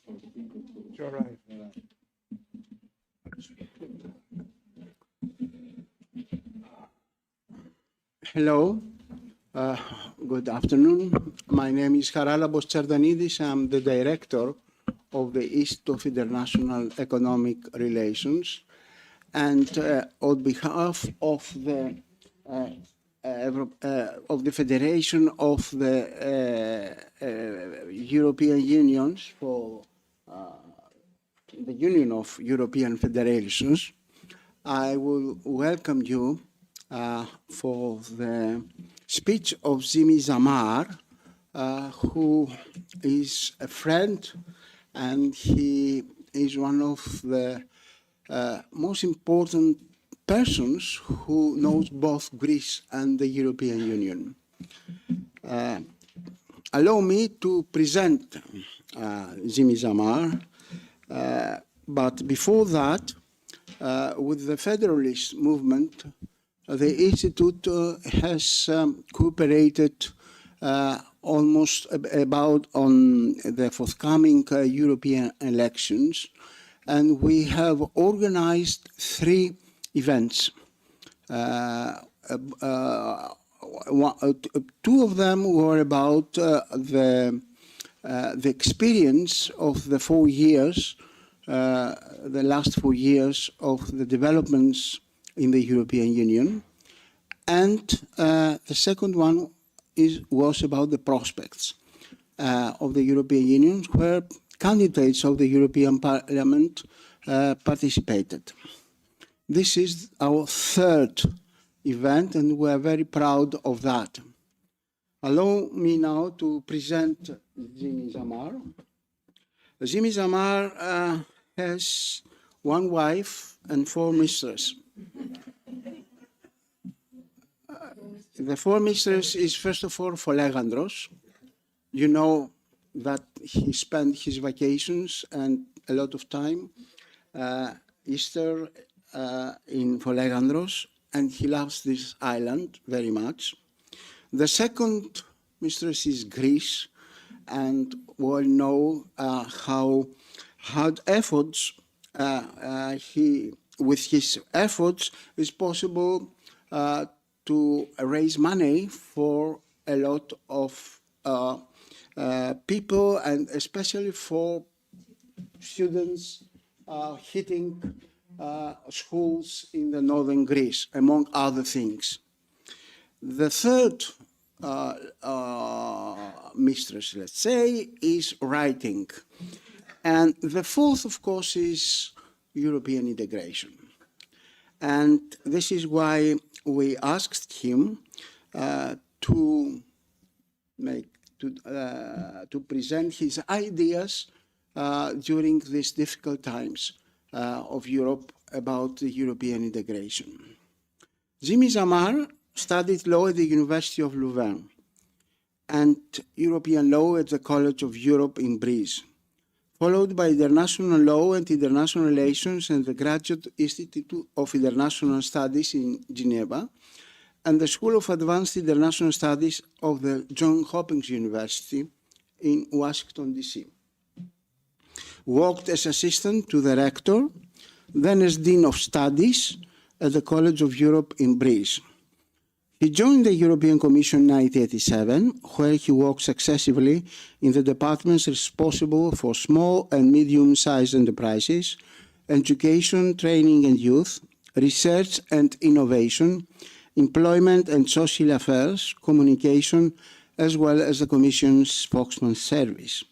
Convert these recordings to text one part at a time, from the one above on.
It's all right. Hello, good afternoon. My name is Charalambos Tsardanidis. I'm the director of the East of International Economic Relations. And on behalf of the Federation of the European Unions for the Union of European Federations, I will welcome you for the speech of Jamar, who is a friend, and he is one of the most important persons who knows both Greece and the European Union. Allow me to present Jamar, but before that, with the Federalist movement, the Institute has cooperated almost about on the forthcoming European elections, and we have organized 3 events. 2 of them were about the experience of the 4 years, the last 4 years of the developments in the European Union, and the second one was about the prospects of the European Union, where candidates of the European Parliament participated. This is our 3rd event, and we are very proud of that. Allow me now to present Jamar. Jamar has 1 wife and 4 mistresses. The 4 mistresses is, first of all, Folegandros. You know that he spent his vacations and a lot of time, Easter, in Folegandros, and he loves this island very much. The second mistress is Greece, and we all know how hard efforts with his efforts it's possible to raise money for a lot of people, and especially for students hitting schools in the northern Greece, among other things. The third mistress, let's say, is writing. And the fourth, of course, is European integration. And this is why we asked him to present his ideas during these difficult times of Europe about the European integration. Jamar studied law at the University of Louvain and European law at the College of Europe in Greece, followed by international law and international relations and the Graduate Institute of International Studies in Geneva, and the School of Advanced International Studies of the Johns Hopkins University in Washington, D.C. Worked as assistant to the rector, then as Dean of Studies at the College of Europe in Greece. He joined the European Commission in 1987, where he worked successively in the departments responsible for small and medium-sized enterprises, education, training and youth, research and innovation, employment and social affairs, communication, as well as the Commission's spokesman service.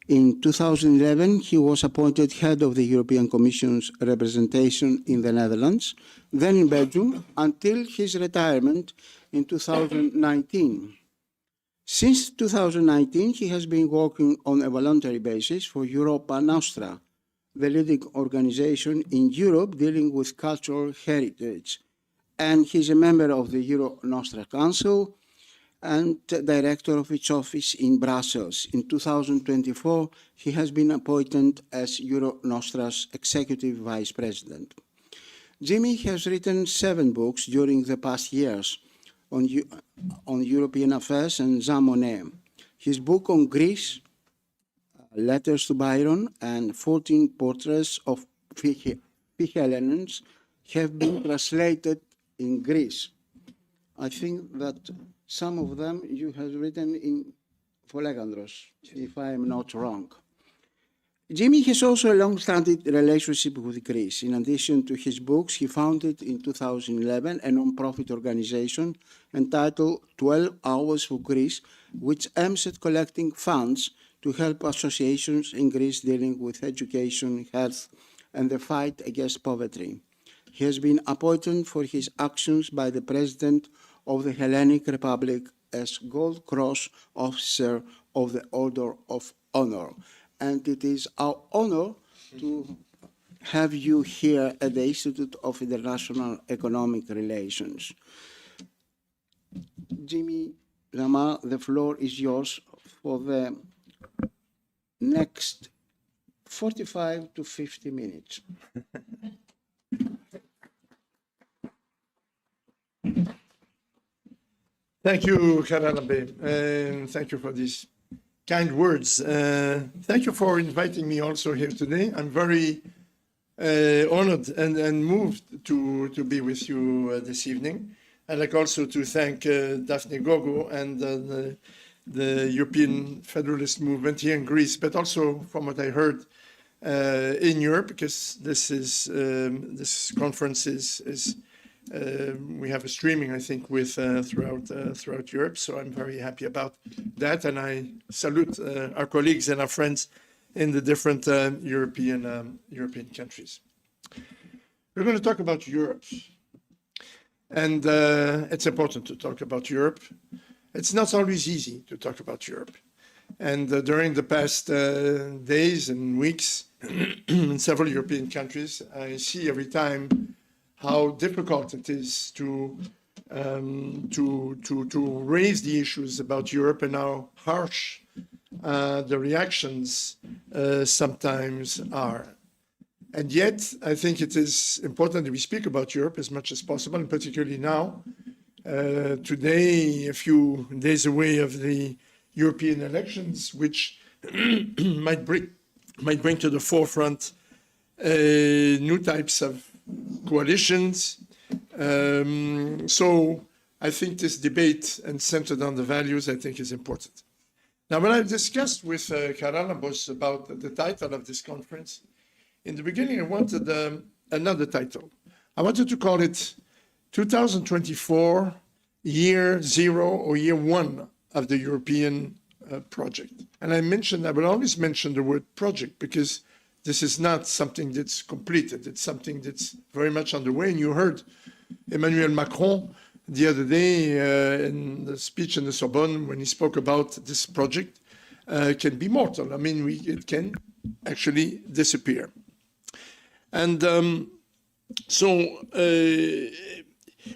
In 2011, he was appointed head of the European Commission's representation in the Netherlands, then in Belgium, until his retirement in 2019. Since 2019, he has been working on a voluntary basis for Europa Nostra, the leading organization in Europe dealing with cultural heritage. And he's a member of the Nostra Council and director of its office in Brussels. In 2024, he has been appointed as Nostra's executive vice president. Jimmy has written 7 books during the past years on European affairs and Jean Monnet. His book on Greece, letters to Byron, and 14 portraits of Philhellenes have been translated in Greece. I think that some of them you have written in Folegandros, if I am not wrong. Jimmy has also a long-standing relationship with Greece. In addition to his books, he founded in 2011 a non-profit organization entitled 12 Hours for Greece, which aims at collecting funds to help associations in Greece dealing with education, health, and the fight against poverty. He has been appointed for his actions by the President of the Hellenic Republic as Gold Cross Officer of the Order of Honor. And it is our honor to have you here at the Institute of International Economic Relations. Jimmy Jamar, the floor is yours for the next 45 to 50 minutes. Thank you, Charalambos, and thank you for these kind words. Thank you for inviting me also here today. I'm very honored and moved to be with you this evening. I'd like also to thank Daphne Gogo and the European Federalist movement here in Greece, but also from what I heard in Europe, because this conference is we have a streaming, I think, with throughout Europe. So I'm very happy about that, and I salute our colleagues and our friends in the different European countries. We're going to talk about Europe, and it's important to talk about Europe. It's not always easy to talk about Europe, and during the past days and weeks in several European countries, I see every time how difficult it is to raise the issues about Europe and how harsh the reactions sometimes are. And yet, I think it is important that we speak about Europe as much as possible, and particularly now. Today, a few days away of the European elections, which might bring to the forefront new types of coalitions. So I think this debate and centered on the values, I think, is important. Now, when I've discussed with Charalambos about the title of this conference, in the beginning I wanted another title. I wanted to call it 2024 Year Zero or Year One of the European project. And I will always mention the word project because this is not something that's completed. It's something that's very much underway. And you heard Emmanuel Macron the other day in the speech in the Sorbonne when he spoke about this project can be mortal. I mean, it can actually disappear. And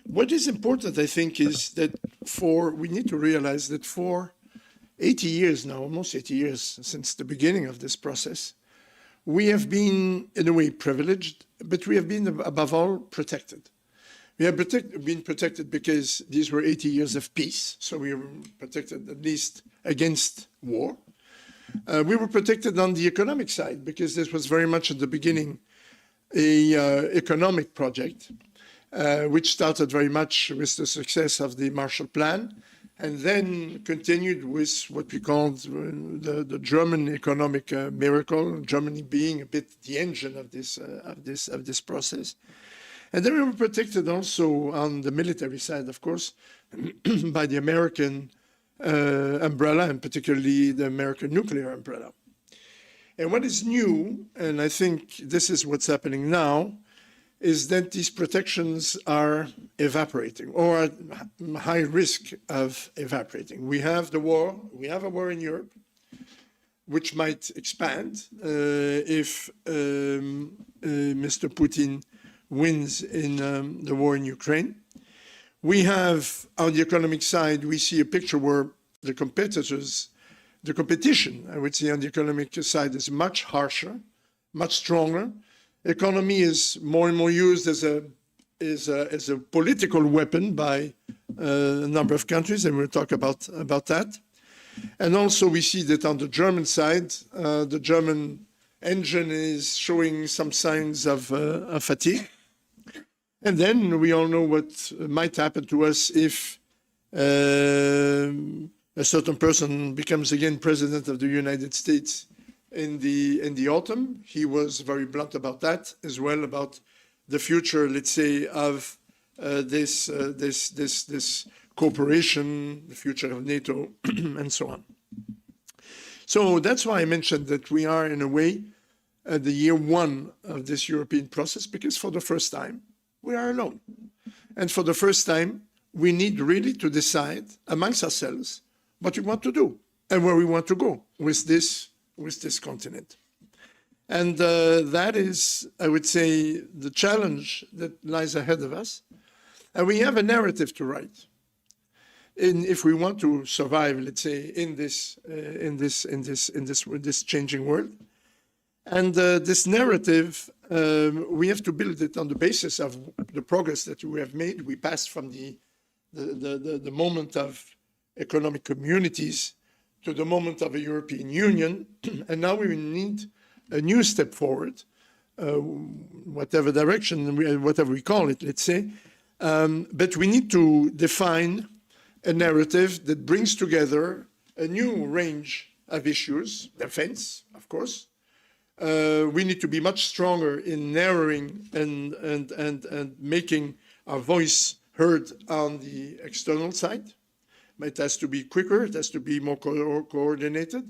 what is important, I think, is that we need to realize that for 80 years now, almost 80 years since the beginning of this process, we have been, in a way, privileged, but we have been, above all, protected. We have been protected because these were 80 years of peace, so we were protected at least against war. We were protected on the economic side because this was very much at the beginning an economic project, which started very much with the success of the Marshall Plan, and then continued with what we called the German economic miracle, Germany being a bit the engine of this process. And then we were protected also on the military side, of course, by the American umbrella, and particularly the American nuclear umbrella. And what is new, and I think this is what's happening now, is that these protections are evaporating or at high risk of evaporating. We have the war, we have a war in Europe, which might expand if Mr. Putin wins in the war in Ukraine. We have, on the economic side, we see a picture where the competition, I would say, on the economic side is much harsher, much stronger. Economy is more and more used as a political weapon by a number of countries, and we'll talk about that. And also we see that on the German side, the German engine is showing some signs of fatigue. And then we all know what might happen to us if a certain person becomes again president of the United States in the autumn. He was very blunt about that as well, about the future, let's say, of this cooperation, the future of NATO, and so on. So that's why I mentioned that we are, in a way, at the year one of this European process, because for the first time, we are alone. And for the first time, we need really to decide amongst ourselves what we want to do and where we want to go with this continent. And that is, I would say, the challenge that lies ahead of us. And we have a narrative to write. If we want to survive, let's say, in this changing world. And this narrative, we have to build it on the basis of the progress that we have made. We passed from the moment of economic communities to the moment of a European Union, and now we need a new step forward, whatever direction, whatever we call it, let's say. But we need to define a narrative that brings together a new range of issues, defense, of course. We need to be much stronger in narrowing and making our voice heard on the external side. It has to be quicker, it has to be more coordinated.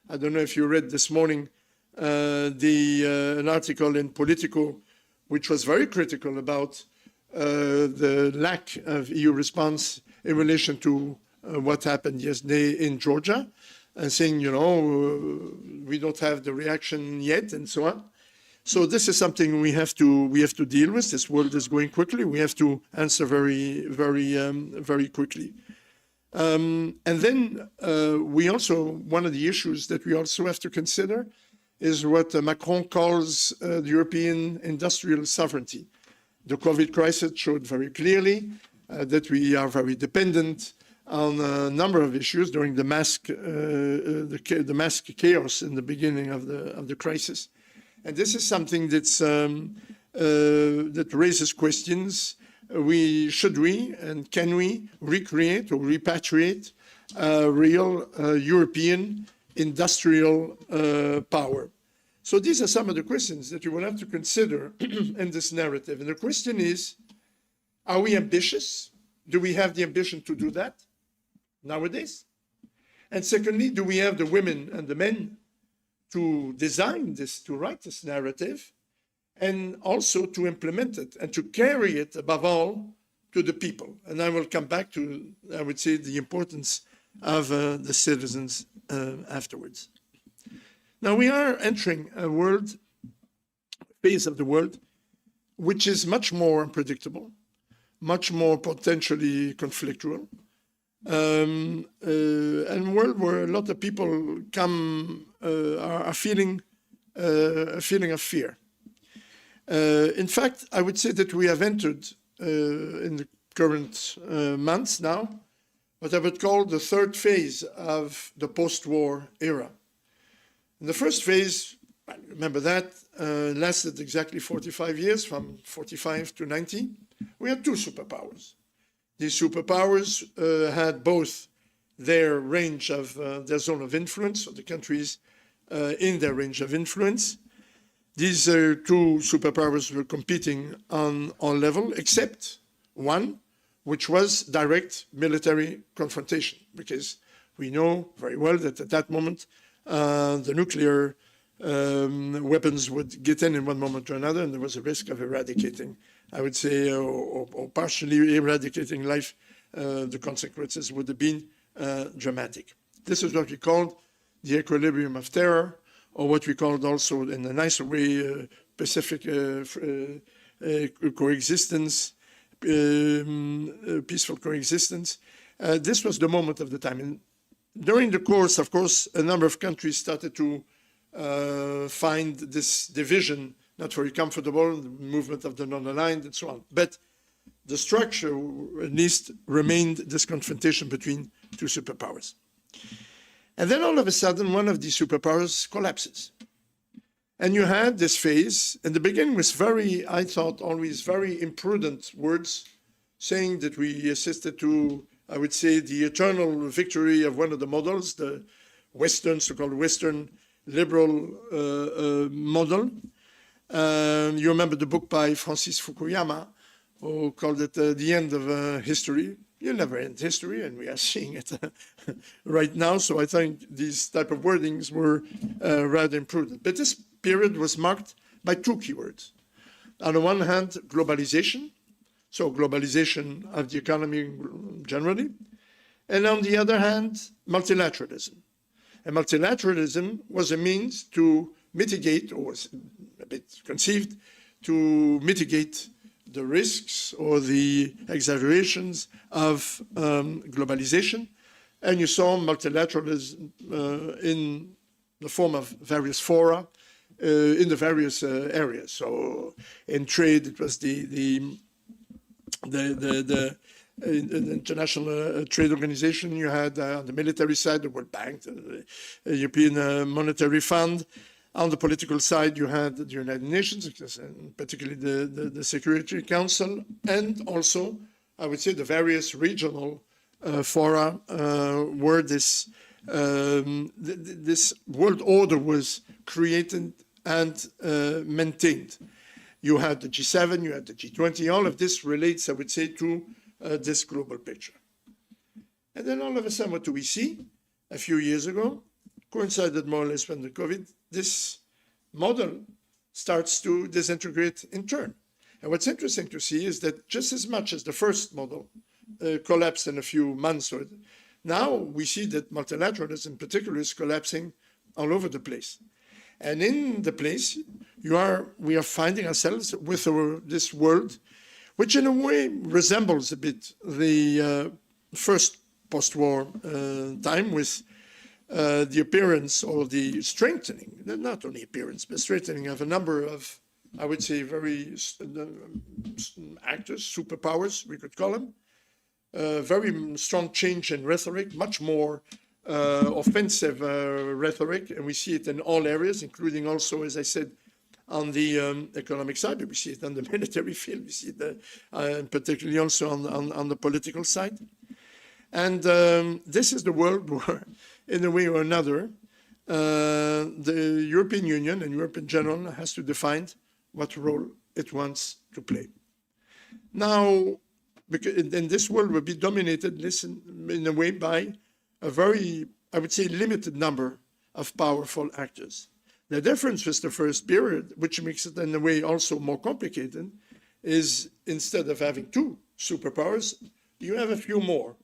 I don't know if you read this morning an article in Politico, which was very critical about the lack of EU response in relation to what happened yesterday in Georgia, and saying, you know, we don't have the reaction yet, and so on. So this is something we have to deal with. This world is going quickly. We have to answer very quickly. And then we also, one of the issues that we also have to consider is what Macron calls the European industrial sovereignty. The COVID crisis showed very clearly that we are very dependent on a number of issues during the mask chaos in the beginning of the crisis. And this is something that's, that raises questions. Should we and can we recreate or repatriate real European industrial power? So these are some of the questions that you will have to consider in this narrative. And the question is, are we ambitious? Do we have the ambition to do that nowadays? And secondly, do we have the women and the men to design this, to write this narrative, and also to implement it and to carry it, above all, to the people? And I will come back to, I would say, the importance of the citizens afterwards. Now, we are entering a phase of the world which is much more unpredictable, much more potentially conflictual, and a world where a lot of people are feeling a feeling of fear. In fact, I would say that we have entered in the current months now what I would call the third phase of the post-war era. And the first phase, I remember that, lasted exactly 45 years, from 45 to 90. We had two superpowers. These superpowers had both their range of, their zone of influence, or the countries in their range of influence. These two superpowers were competing on level, except one, which was direct military confrontation, because we know very well that at that moment, the nuclear weapons would get in one moment or another, and there was a risk of eradicating, I would say, or partially eradicating life. The consequences would have been dramatic. This is what we called the equilibrium of terror, or what we called also, in a nicer way, Pacific coexistence, peaceful coexistence. This was the moment of the time. And during the course, of course, a number of countries started to find this division not very comfortable, the movement of the non-aligned and so on. But the structure, at least, remained this confrontation between two superpowers. And then all of a sudden, one of these superpowers collapses. And you had this phase, and the beginning was very, I thought, always very imprudent words, saying that we assisted to, I would say, the eternal victory of one of the models, the Western, so-called Western liberal model. You remember the book by Francis Fukuyama, who called it The End of History. You never end history, and we are seeing it right now. So I think these type of wordings were rather imprudent. But this period was marked by two keywords. On the one hand, globalization, so globalization of the economy generally, and on the other hand, multilateralism. And multilateralism was a means to mitigate, or was a bit conceived, to mitigate the risks or the exaggerations of globalization. And you saw multilateralism in the form of various fora in the various areas. So in trade, it was the International Trade Organization. You had on the military side, the World Bank, the European Monetary Fund. On the political side, you had the United Nations, and particularly the Security Council, and also, I would say, the various regional fora where this world order was created and maintained. You had the G7, you had the G20, all of this relates, I would say, to this global picture. And then all of a sudden, what do we see? A few years ago, coincided more or less with the COVID, this model starts to disintegrate in turn. And what's interesting to see is that just as much as the first model collapsed in a few months, now we see that multilateralism in particular is collapsing all over the place. And in the place, we are finding ourselves with this world, which in a way resembles a bit the first post-war time with the appearance or the strengthening, not only appearance, but strengthening of a number of, I would say, very actors, superpowers, we could call them. Very strong change in rhetoric, much more offensive rhetoric, and we see it in all areas, including also, as I said, on the economic side, but we see it on the military field, we see it particularly also on the political side. And this is the world where, in a way or another, the European Union and Europe in general has to define what role it wants to play. Now, and this world will be dominated, in a way, by a very, I would say, limited number of powerful actors. The difference with the first period, which makes it in a way also more complicated, is instead of having two superpowers, you have a few more.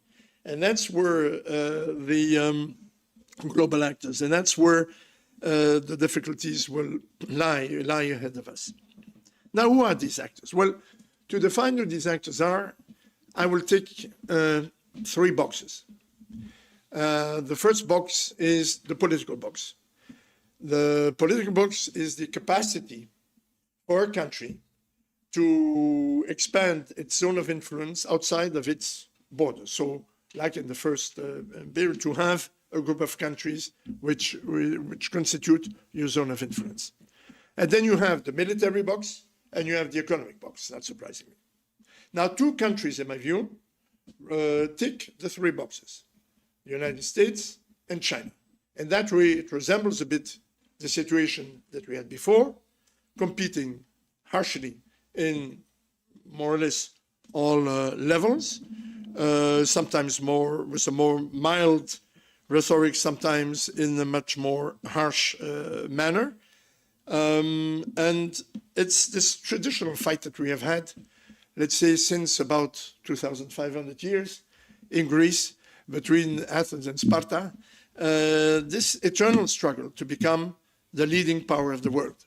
And that's where the global actors, and that's where the difficulties will lie ahead of us. Now, who are these actors? Well, to define who these actors are, I will take three boxes. The first box is the political box. The political box is the capacity for a country to expand its zone of influence outside of its borders. So, like in the first period, to have a group of countries which constitute your zone of influence. And then you have the military box and you have the economic box, not surprisingly. Now, two countries, in my view, tick the three boxes, the United States and China. And that way, it resembles a bit the situation that we had before, competing harshly in more or less all levels, sometimes more with a more mild rhetoric, sometimes in a much more harsh manner. And it's this traditional fight that we have had, let's say, since about 2,500 years in Greece, between Athens and Sparta, this eternal struggle to become the leading power of the world.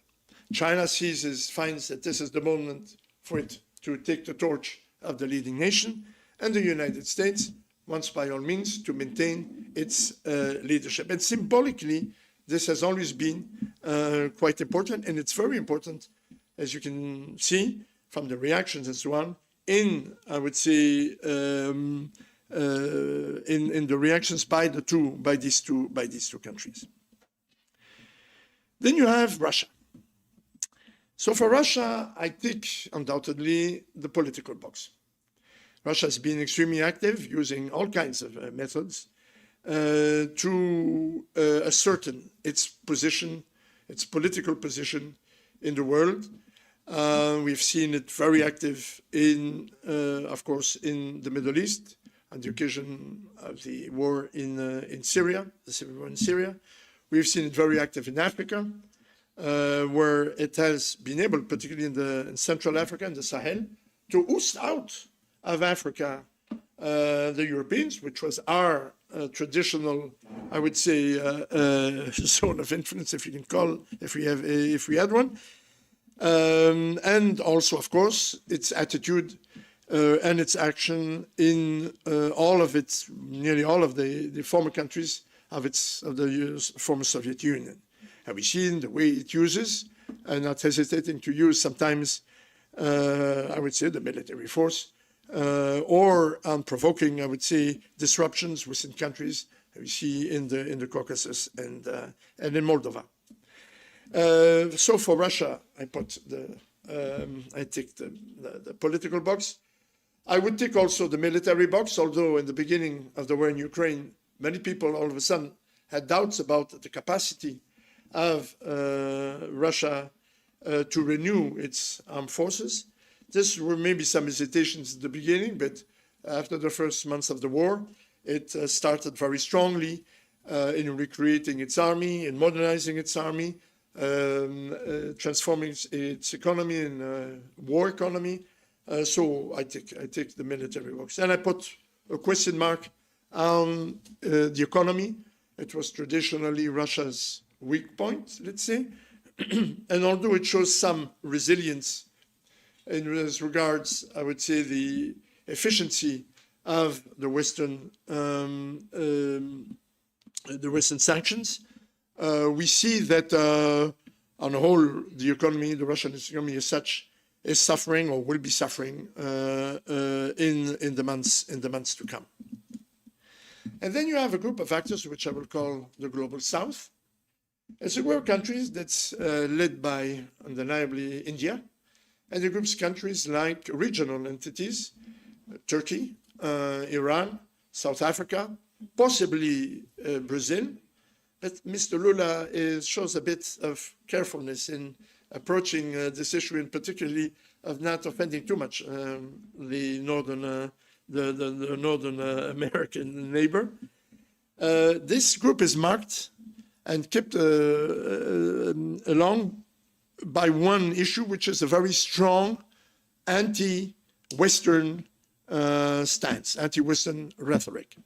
China finds that this is the moment for it to take the torch of the leading nation, and the United States wants by all means to maintain its leadership. And symbolically, this has always been quite important, and it's very important, as you can see from the reactions and so on, in, I would say, in the reactions by these two countries. Then you have Russia. So for Russia, I tick undoubtedly the political box. Russia has been extremely active, using all kinds of methods to ascertain its position, its political position in the world. We've seen it very active of course, in the Middle East, on the occasion of the war in Syria, the civil war in Syria. We've seen it very active in Africa, where it has been able, particularly in Central Africa and the Sahel, to oust out of Africa the Europeans, which was our traditional, I would say, zone of influence, if you can call, if we had one, and also, of course, its attitude and its action in nearly all of the former countries of the former Soviet Union. And we've seen the way it uses, and not hesitating to use sometimes, I would say, the military force, or provoking, I would say, disruptions within countries we see in the Caucasus and in Moldova. So for Russia, I tick the political box. I would tick also the military box, although in the beginning of the war in Ukraine, many people all of a sudden had doubts about the capacity of Russia to renew its armed forces. There were maybe some hesitations at the beginning, but after the first months of the war, it started very strongly in recreating its army, in modernizing its army, transforming its economy in a war economy. So I take the military box. And I put a question mark on the economy. It was traditionally Russia's weak point, let's say. And although it shows some resilience in regards, I would say, the efficiency of the Western sanctions, we see that on the whole, the Russian economy as such, is suffering or will be suffering in the months to come. And then you have a group of actors which I will call the Global South. It's a group of countries that's led by, undeniably, India, and the group's countries like regional entities, Turkey, Iran, South Africa, possibly Brazil. But Mr. Lula shows a bit of carefulness in approaching this issue, and particularly of not offending too much the Northern American neighbor. This group is marked and kept along by one issue, which is a very strong anti-Western stance, anti-Western rhetoric.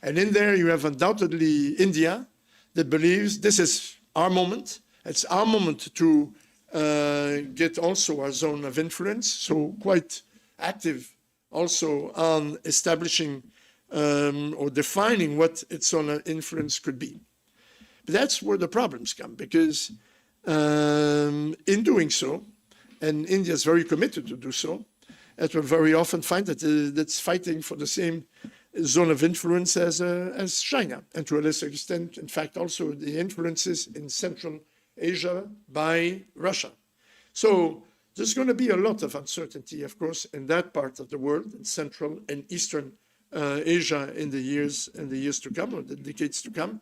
And in there you have undoubtedly India, that believes this is our moment. It's our moment to get also our zone of influence, so quite active also on establishing or defining what its zone of influence could be. But that's where the problems come, because in doing so, and India is very committed to do so, it will very often find that that's fighting for the same zone of influence as China, and to a lesser extent, in fact, also the influences in Central Asia by Russia. So there's going to be a lot of uncertainty, of course, in that part of the world, in Central and Eastern Asia in the years to come, or the decades to come,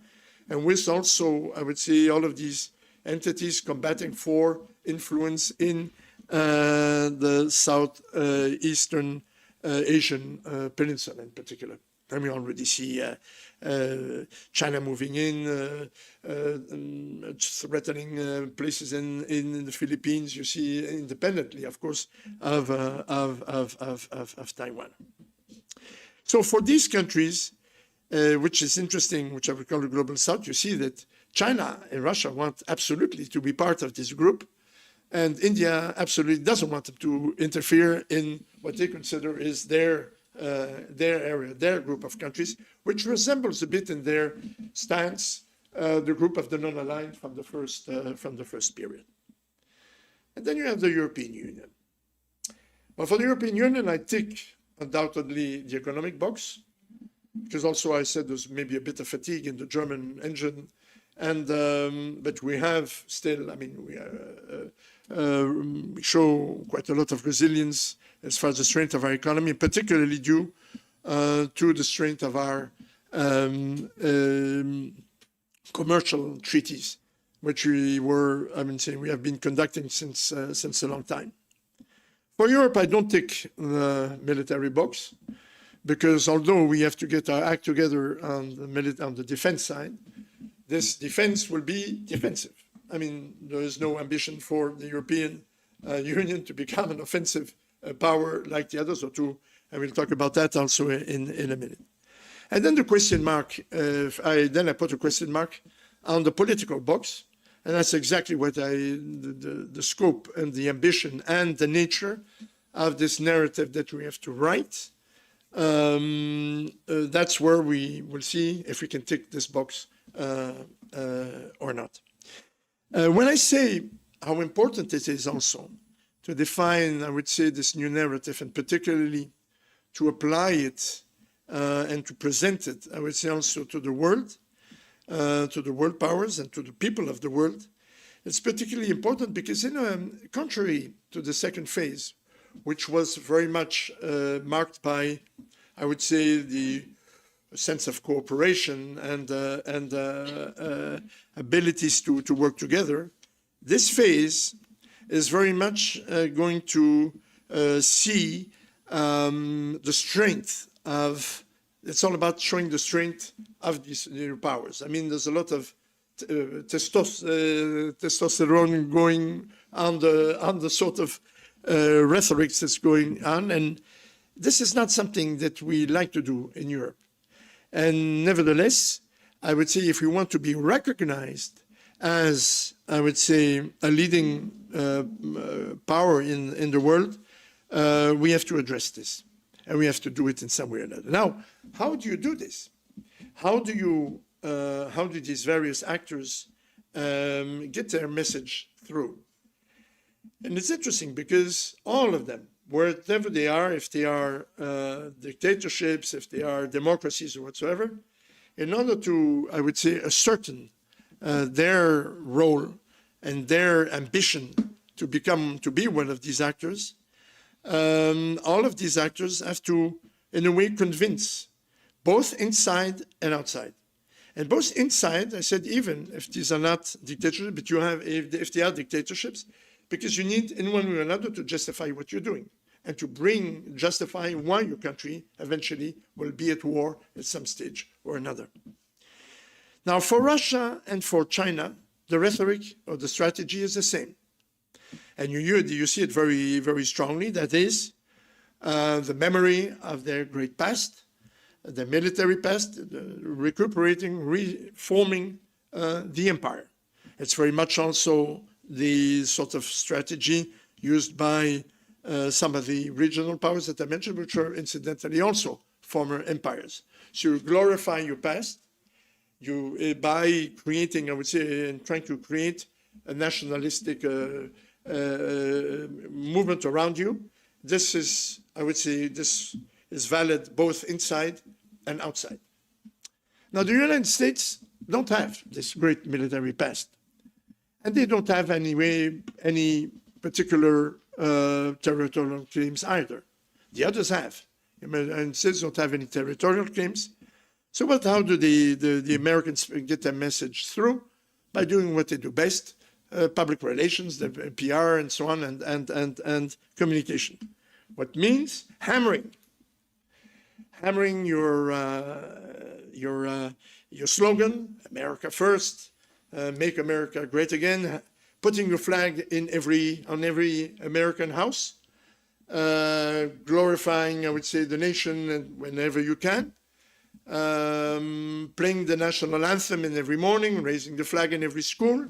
and with also, I would say, all of these entities combating for influence in the Southeastern Asian peninsula in particular. And we already see China moving in, threatening places in the Philippines. You see, independently, of course, of Taiwan. So for these countries, which is interesting, which I would call the Global South, you see that China and Russia want absolutely to be part of this group, and India absolutely doesn't want them to interfere in what they consider is their area, their group of countries, which resembles a bit in their stance the group of the non-aligned from the first period. And then you have the European Union. Well, for the European Union, I tick undoubtedly the economic box. because also I said there's maybe a bit of fatigue in the German engine, and but we have still, I mean, we show quite a lot of resilience as far as the strength of our economy, particularly due to the strength of our commercial treaties, which we were, I mean, saying we have been conducting since a long time. For Europe, I don't tick the military box, because although we have to get our act together on the defense side, this defense will be defensive. I mean, there is no ambition for the European Union to become an offensive power like the others, and we'll talk about that also in a minute. And then the question mark, I put a question mark on the political box, and that's exactly what the scope and the ambition and the nature of this narrative that we have to write. That's where we will see if we can tick this box or not. When I say how important it is also to define, I would say, this new narrative, and particularly to apply it and to present it, I would say also to the world powers and to the people of the world, it's particularly important because, contrary to the second phase, which was very much marked by, I would say, the sense of cooperation and abilities to work together, this phase is very much going to see the strength of, it's all about showing the strength of these new powers. I mean, there's a lot of testosterone going on the sort of rhetoric that's going on, and this is not something that we like to do in Europe. And nevertheless, I would say if we want to be recognized as, I would say, a leading power in the world, we have to address this, and we have to do it in some way or another. Now, how do you do this? How do these various actors get their message through? And it's interesting because all of them, wherever they are, if they are dictatorships, if they are democracies or whatsoever, in order to, I would say, ascertain their role and their ambition to be one of these actors, all of these actors have to, in a way, convince both inside and outside. And both inside, I said, even if these are not dictatorships, but you have, if they are dictatorships, because you need, in one way or another, to justify what you're doing and to justify why your country eventually will be at war at some stage or another. Now, for Russia and for China, the rhetoric or the strategy is the same. And you see it very, very strongly. That is the memory of their great past, the military past, recuperating, reforming the empire. It's very much also the sort of strategy used by some of the regional powers that I mentioned, which are incidentally also former empires. So you glorify your past by creating, I would say, and trying to create a nationalistic movement around you. This is, I would say, this is valid both inside and outside. Now, the United States don't have this great military past, and they don't have any particular territorial claims either. The others have. The United States don't have any territorial claims. So how do the Americans get their message through? By doing what they do best, public relations, the PR, and so on, and communication. What means hammering your slogan, America first, make America great again, putting your flag on every American house, glorifying, I would say, the nation whenever you can, playing the national anthem in every morning, raising the flag in every school.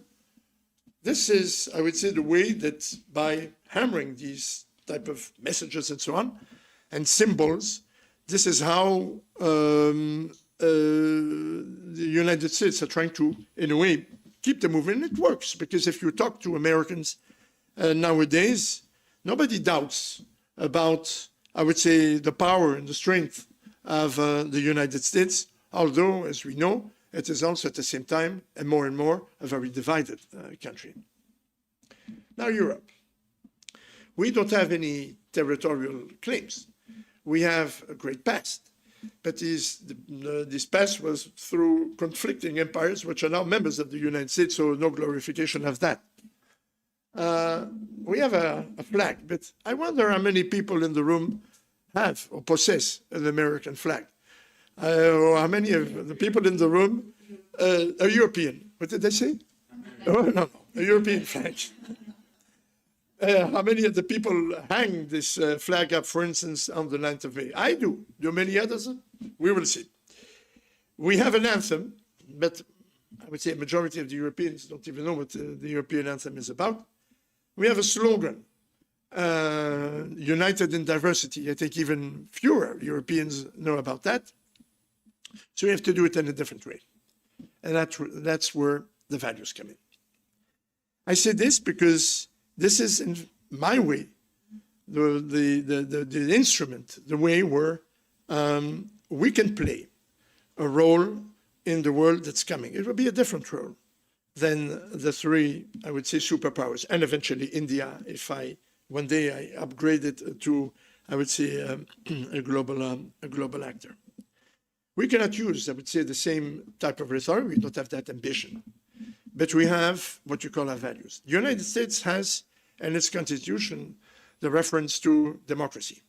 This is, I would say, the way that by hammering these type of messages and so on, and symbols, this is how the United States are trying to, in a way, keep the movement. It works, because if you talk to Americans nowadays, nobody doubts about, I would say, the power and the strength of the United States, although, as we know, it is also at the same time, and more, a very divided country. Now, Europe. We don't have any territorial claims. We have a great past, but this past was through conflicting empires, which are now members of the United States, so no glorification of that. We have a flag, but I wonder how many people in the room have or possess an American flag. Or how many of the people in the room are European? What did they say? Oh, no, a European flag. How many of the people hang this flag up, for instance, on the 9th of May? I do. Do many others? We will see. We have an anthem, but I would say a majority of the Europeans don't even know what the European anthem is about. We have a slogan, united in diversity. I think even fewer Europeans know about that. So we have to do it in a different way. And that's where the values come in. I say this because this is, in my way, the instrument, the way where we can play a role in the world that's coming. It will be a different role than the three, I would say, superpowers, and eventually India, if one day I upgrade it to, I would say, a global actor. We cannot use, I would say, the same type of rhetoric. We don't have that ambition. But we have what you call our values. The United States has, in its constitution, the reference to democracy.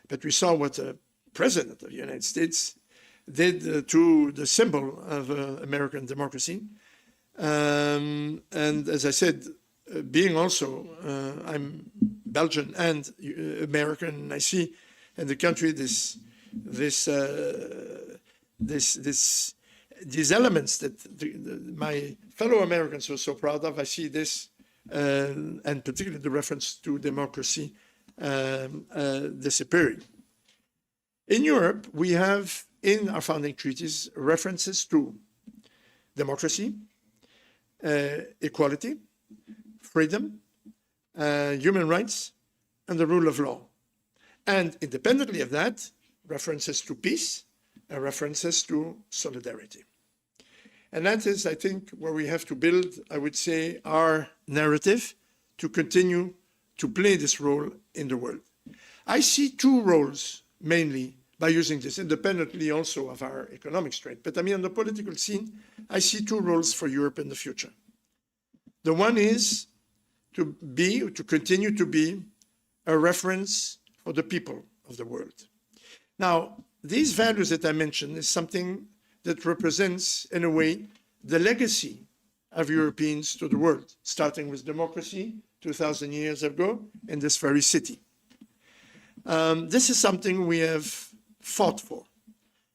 But we saw what the president of the United States did to the symbol of American democracy. And as I said, being also, I'm Belgian and American, I see in the country these elements that my fellow Americans are so proud of. I see this, and particularly the reference to democracy disappearing. In Europe, we have in our founding treaties references to democracy, equality, freedom, human rights, and the rule of law. And independently of that, references to peace and references to solidarity. And that is, I think, where we have to build, I would say, our narrative to continue to play this role in the world. I see two roles mainly by using this, independently also of our economic strength. But I mean, on the political scene, I see two roles for Europe in the future. The one is to continue to be a reference for the people of the world. Now, these values that I mentioned is something that represents, in a way, the legacy of Europeans to the world, starting with democracy 2,000 years ago in this very city. This is something we have fought for,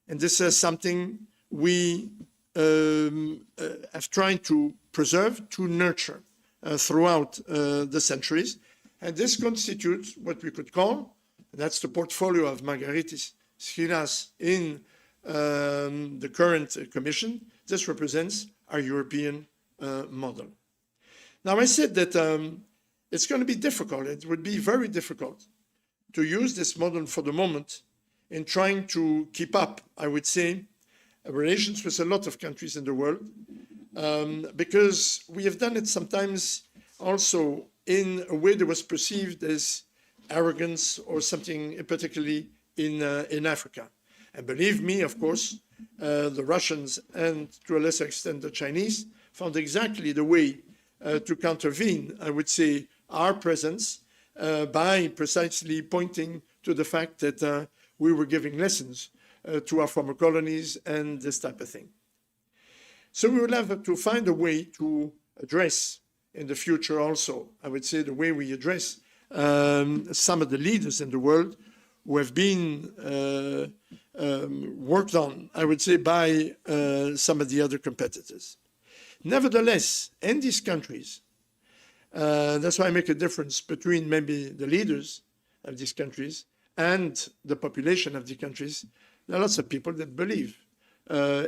and this is something we have tried to preserve, to nurture throughout the centuries, and this constitutes what we could call, that's the portfolio of Margaritis Schiras in the current commission. This represents our European model. Now, I said that it's going to be difficult. It would be very difficult to use this model for the moment in trying to keep up, I would say, relations with a lot of countries in the world, because we have done it sometimes also in a way that was perceived as arrogance or something particularly in Africa. And believe me, of course, the Russians and to a lesser extent the Chinese found exactly the way to countervene, I would say, our presence by precisely pointing to the fact that we were giving lessons to our former colonies and this type of thing. So we will have to find a way to address in the future also, I would say, the way we address some of the leaders in the world who have been worked on, I would say, by some of the other competitors. Nevertheless, in these countries, that's why I make a difference between maybe the leaders of these countries and the population of the countries. There are lots of people that believe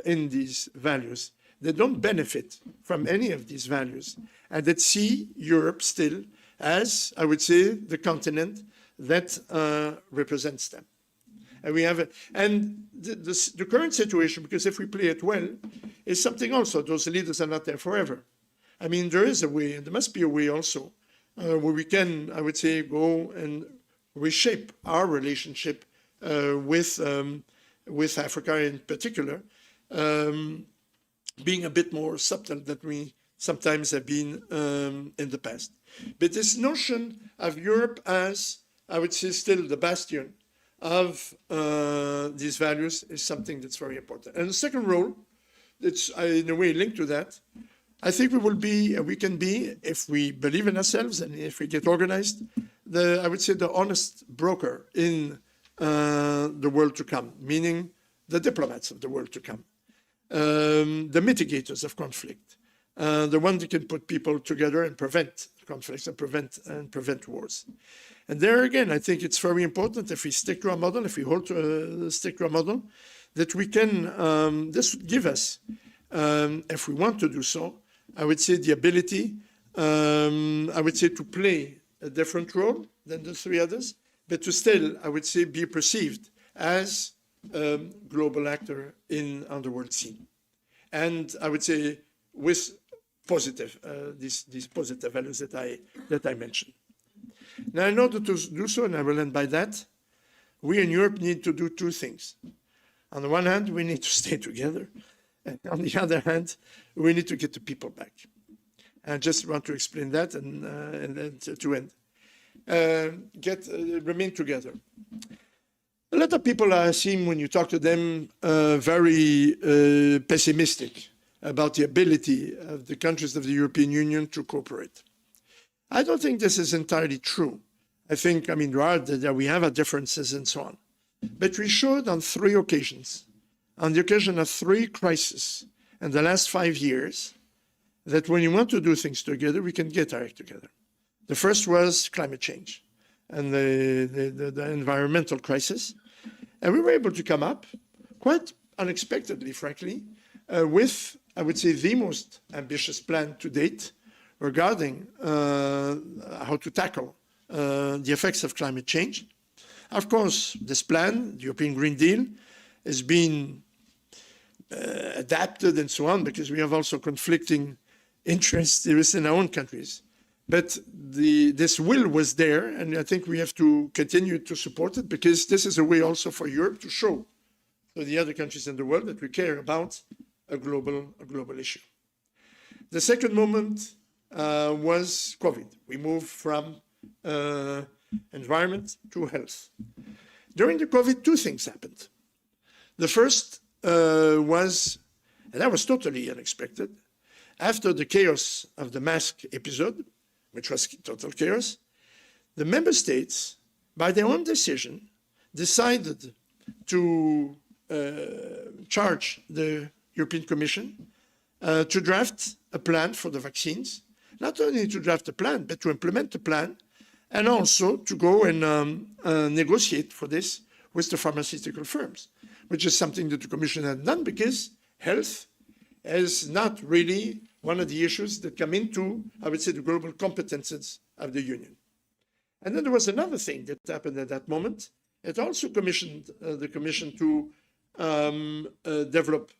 in these values. They don't benefit from any of these values, and that see Europe still as, I would say, the continent that represents them. And we have the current situation, because if we play it well, is something also. Those leaders are not there forever. I mean, there is a way, and there must be a way also, where we can, I would say, go and reshape our relationship with Africa in particular, being a bit more subtle than we sometimes have been in the past. But this notion of Europe as, I would say, still the bastion of these values is something that's very important. And the second role, that's in a way linked to that, I think we can be, if we believe in ourselves and if we get organized, I would say the honest broker in the world to come, meaning the diplomats of the world to come, the mitigators of conflict, the one that can put people together and prevent conflicts and prevent wars. And there again, I think it's very important if we stick to our model, if we stick to our model, that we can, this would give us, if we want to do so, I would say the ability, I would say to play a different role than the three others, but to still, I would say, be perceived as a global actor on the world scene. And I would say with positive, these positive values that I mentioned. Now, in order to do so, and I will end by that, we in Europe need to do two things. On the one hand, we need to stay together. And on the other hand, we need to get the people back. I just want to explain that and then to end. Remain together. A lot of people seem, when you talk to them, very pessimistic about the ability of the countries of the European Union to cooperate. I don't think this is entirely true. I think, I mean, we have our differences and so on. But we showed on 3 occasions, on the occasion of 3 crises in the last 5 years, that when you want to do things together, we can get our act together. The first was climate change and the environmental crisis. And we were able to come up, quite unexpectedly, frankly, with, I would say, the most ambitious plan to date regarding how to tackle the effects of climate change. Of course, this plan, the European Green Deal, has been adapted and so on, because we have also conflicting interests in our own countries. But this will was there, and I think we have to continue to support it, because this is a way also for Europe to show to the other countries in the world that we care about a global issue. The second moment was COVID. We moved from environment to health. During the COVID, 2 things happened. The first was, and that was totally unexpected, after the chaos of the mask episode, which was total chaos, the member states, by their own decision, decided to charge the European Commission to draft a plan for the vaccines, not only to draft a plan, but to implement the plan, and also to go and negotiate for this with the pharmaceutical firms, which is something that the Commission had done, because health is not really one of the issues that come into, I would say, the global competences of the Union. And then there was another thing that happened at that moment. It also commissioned the Commission to develop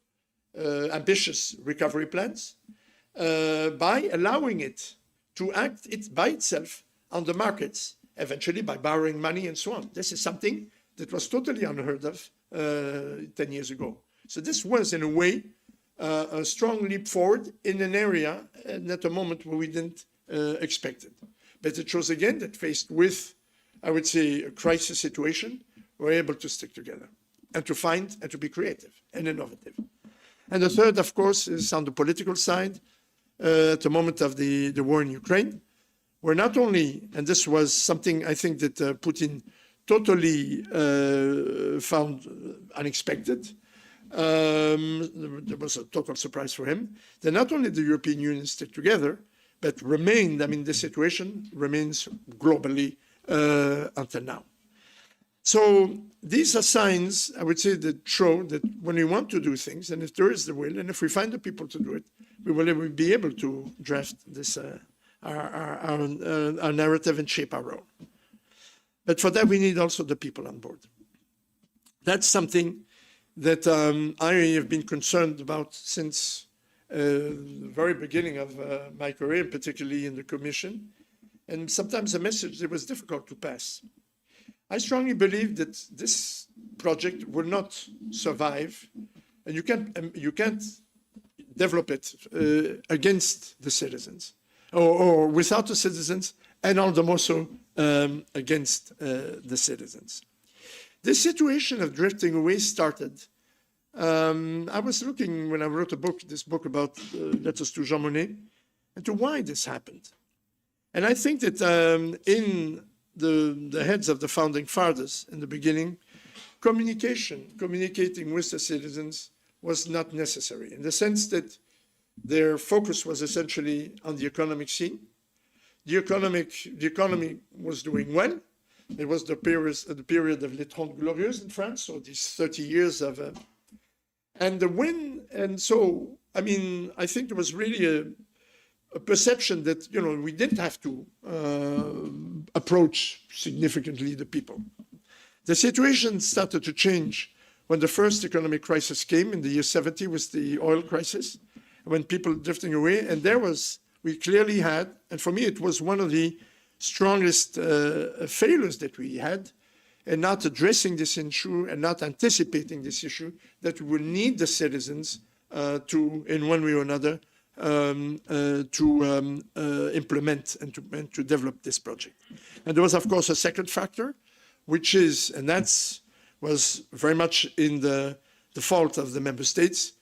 ambitious recovery plans by allowing it to act by itself on the markets, eventually by borrowing money and so on. This is something that was totally unheard of 10 years ago. So this was, in a way, a strong leap forward in an area and at a moment where we didn't expect it. But it shows again that faced with, I would say, a crisis situation, we're able to stick together and to find and to be creative and innovative. And the third, of course, is on the political side. At the moment of the war in Ukraine, where not only, and this was something I think that Putin totally found unexpected, there was a total surprise for him, that not only the European Union stick together, but remained, I mean, the situation remains globally until now. So these are signs, I would say, that show that when we want to do things, and if there is the will, and if we find the people to do it, we will be able to draft this our narrative and shape our own. But for that, we need also the people on board. That's something that I have been concerned about since the very beginning of my career, particularly in the Commission. And sometimes a message that was difficult to pass. I strongly believe that this project will not survive, and you can't develop it against the citizens, or without the citizens, and all the more so against the citizens. This situation of drifting away started. I was looking when I wrote this book about letters to Jean Monnet, and to why this happened. And I think that in the heads of the founding fathers in the beginning, communicating with the citizens was not necessary, in the sense that their focus was essentially on the economic scene. The economy was doing well. It was the period of Les 30 Glorieuses in France, so these 30 years of, and so, I mean, I think there was really a perception that, you know, we didn't have to approach significantly the people. The situation started to change when the first economic crisis came in the year 70 was the oil crisis, when people drifting away, and we clearly had, and for me it was one of the strongest failures that we had, and not addressing this issue and not anticipating this issue, that we will need the citizens to, in one way or another, to implement and to develop this project. And there was, of course, a second factor, which is, and was very much in the fault of the member states,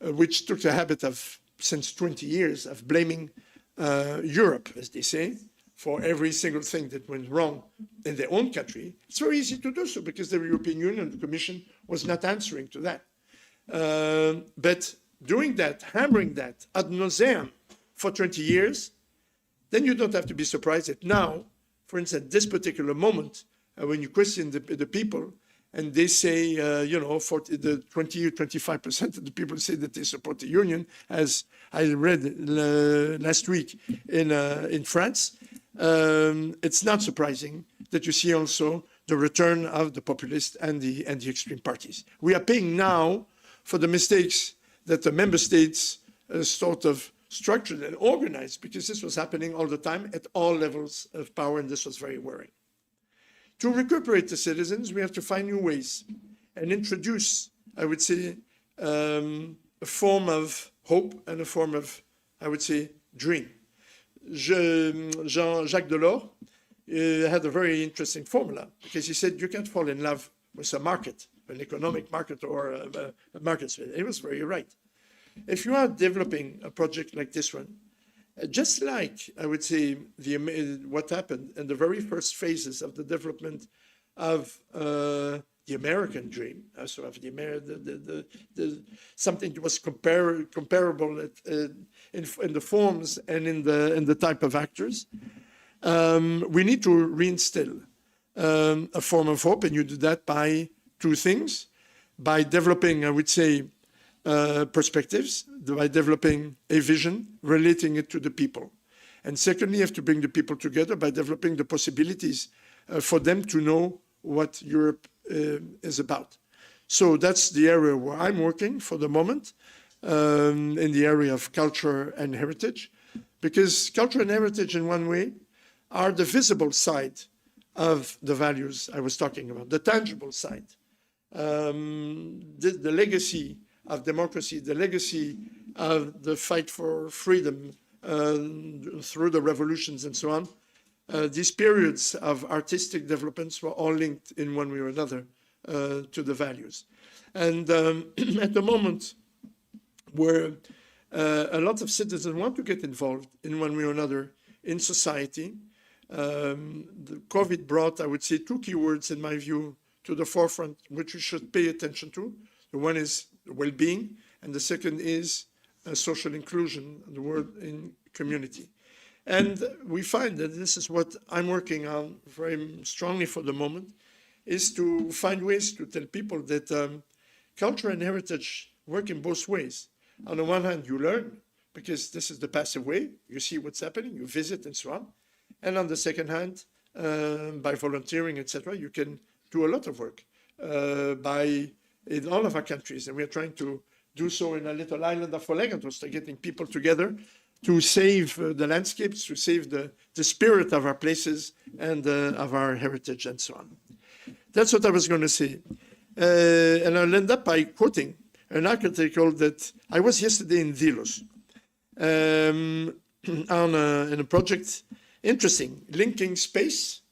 which took the habit of, since 20 years, of blaming Europe, as they say, for every single thing that went wrong in their own country. It's very easy to do so because the European Union, the Commission, was not answering to that. But doing that, hammering that ad nauseam for 20 years, then you don't have to be surprised that now, for instance, this particular moment, when you question the people, and they say, you know, 20 or 25% of the people say that they support the union, as I read last week in France. It's not surprising that you see also the return of the populist and the extreme parties. We are paying now for the mistakes that the member states sort of structured and organized, because this was happening all the time at all levels of power, and this was very worrying. To recuperate the citizens, we have to find new ways and introduce, I would say, a form of hope and a form of, I would say, dream. Jacques Delors had a very interesting formula, because he said you can't fall in love with a market, an economic market or a market space. He was very right. If you are developing a project like this one, just like, I would say, what happened in the very first phases of the development of the American dream, so of something that was comparable in the forms and in the type of actors, we need to reinstill a form of hope, and you do that by two things: by developing, I would say, perspectives, by developing a vision, relating it to the people. And secondly, you have to bring the people together by developing the possibilities for them to know what Europe is about. So that's the area where I'm working for the moment, in the area of culture and heritage, because culture and heritage in one way are the visible side of the values I was talking about, the tangible side, the legacy of democracy, the legacy of the fight for freedom through the revolutions and so on. These periods of artistic developments were all linked in one way or another to the values. And at the moment where a lot of citizens want to get involved in one way or another in society, the COVID brought, I would say, two keywords in my view to the forefront, which we should pay attention to. The one is well-being, and the second is social inclusion, the word in community. And we find that this is what I'm working on very strongly for the moment, is to find ways to tell people that culture and heritage work in both ways. On the one hand, you learn, because this is the passive way. You see what's happening, you visit and so on. And on the second hand, by volunteering, etc., you can do a lot of work. in all of our countries, and we are trying to do so in a little island of Folegantos, getting people together to save the landscapes, to save the spirit of our places and of our heritage and so on. That's what I was going to say. And I'll end up by quoting an article that I was yesterday in Delos in a project, interesting, linking space,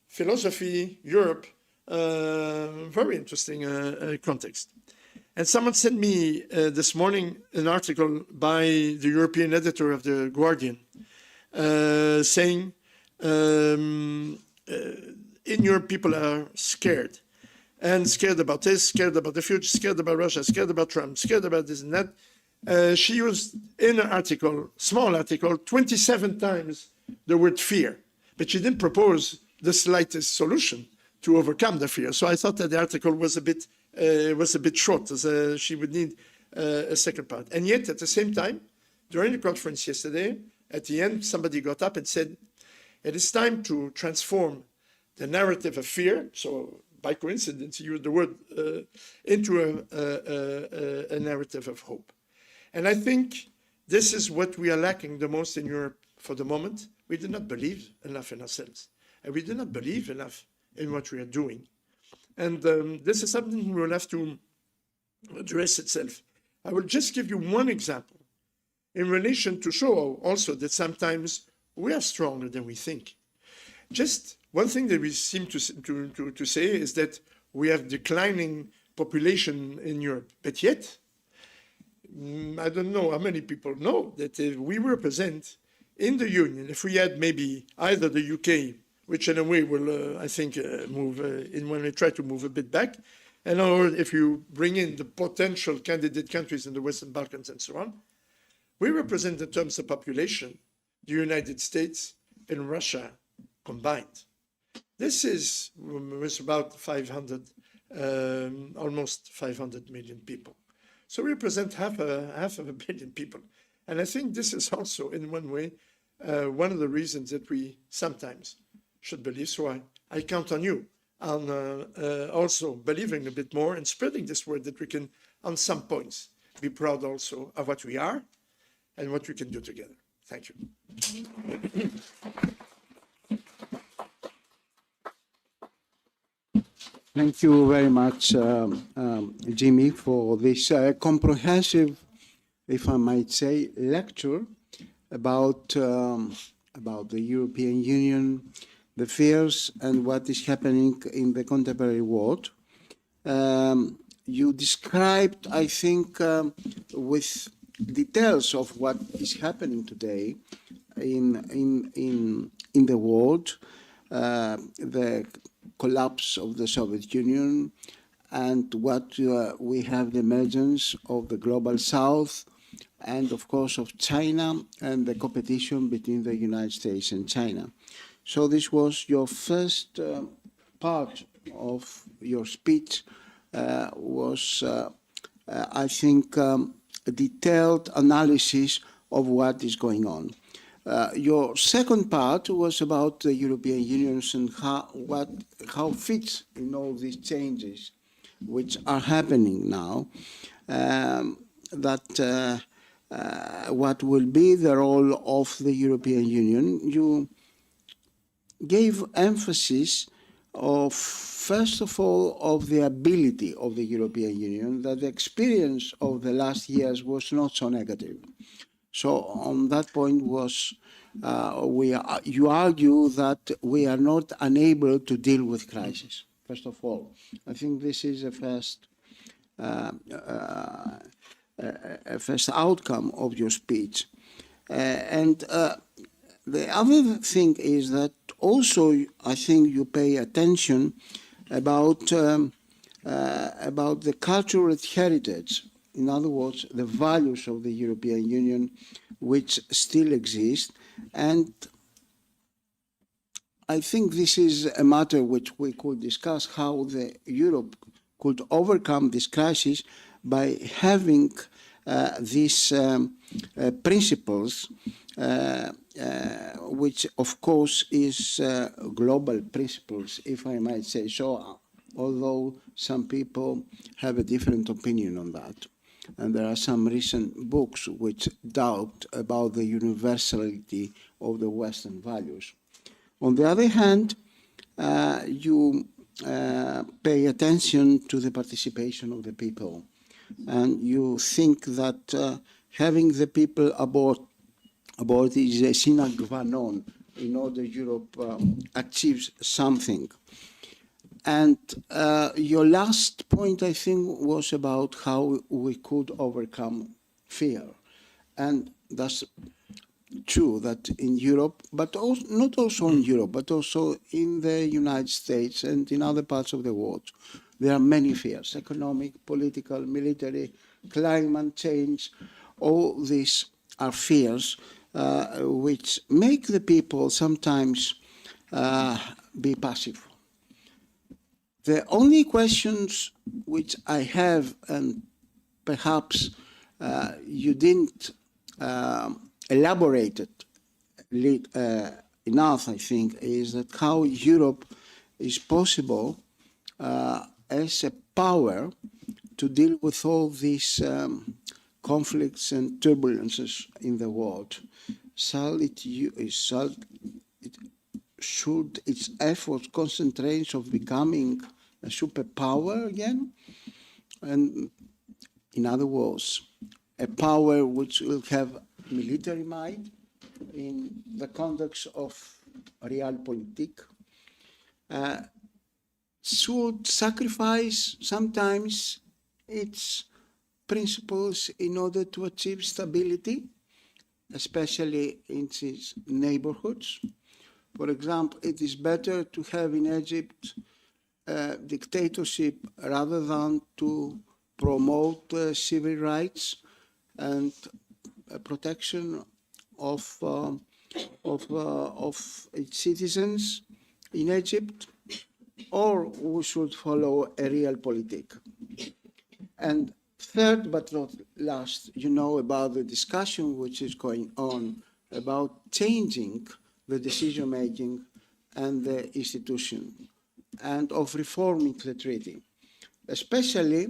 philosophy, Europe, very interesting context. And someone sent me this morning an article by the European editor of The Guardian saying, in Europe, people are scared. And scared about this, scared about the future, scared about Russia, scared about Trump, scared about this and that. She used in an article, small article, 27 times the word fear. But she didn't propose the slightest solution to overcome the fear. So I thought that the article was a bit short, as she would need a second part. And yet, at the same time, during the conference yesterday, at the end, somebody got up and said, it is time to transform the narrative of fear, so by coincidence, you used the word, into a narrative of hope. And I think this is what we are lacking the most in Europe for the moment. We do not believe enough in ourselves, and we do not believe enough in what we are doing. And this is something we will have to address itself. I will just give you one example in relation to show also that sometimes we are stronger than we think. Just one thing that we seem to say is that we have declining population in Europe, but yet, I don't know how many people know that we represent in the Union, if we had maybe either the UK, which in a way will, I think, move in when we try to move a bit back, and or if you bring in the potential candidate countries in the Western Balkans and so on, we represent in terms of population the United States and Russia combined. This is about 500, almost 500 million people. So we represent half of a billion people. And I think this is also, in one way, one of the reasons that we sometimes should believe. So I count on you on also believing a bit more and spreading this word that we can, on some points, be proud also of what we are and what we can do together. Thank you. Thank you very much, Jimmy, for this comprehensive, if I might say, lecture about the European Union, the fears, and what is happening in the contemporary world. You described, I think, with details of what is happening today in the world, the collapse of the Soviet Union, and what we have the emergence of the global South, and of course of China, and the competition between the United States and China. So this was your first part of your speech, was, I think, a detailed analysis of what is going on. Your second part was about the European Union and how fits in all these changes which are happening now, what will be the role of the European Union. You gave emphasis of, first of all, of the ability of the European Union, that the experience of the last years was not so negative. So on that point was, you argue that we are not unable to deal with crisis, first of all. I think this is a first outcome of your speech. And the other thing is that also I think you pay attention about the cultural heritage. In other words, the values of the European Union, which still exist. And I think this is a matter which we could discuss, how Europe could overcome this crisis by having these principles, which of course is global principles, if I might say so. although some people have a different opinion on that. And there are some recent books which doubt about the universality of the Western values. On the other hand, you pay attention to the participation of the people, and you think that having the people aboard is a sine qua non in order Europe achieves something. And your last point, I think, was about how we could overcome fear. And that's true that in Europe, but also, not also in Europe, but also in the United States and in other parts of the world, there are many fears: economic, political, military, climate change. All these are fears which make the people sometimes be passive. The only questions which I have, and perhaps you didn't elaborate it enough, I think, is that how Europe is possible as a power to deal with all these conflicts and turbulences in the world. Should its efforts concentrate on becoming a superpower again? And in other words, a power which will have military might in the context of realpolitik, should sacrifice sometimes its principles in order to achieve stability, especially in its neighborhoods. For example, it is better to have in Egypt a dictatorship rather than to promote civil rights and protection of its citizens in Egypt, or we should follow a realpolitik. And third, but not last, you know about the discussion which is going on about changing the decision-making and the institution, and of reforming the treaty. Especially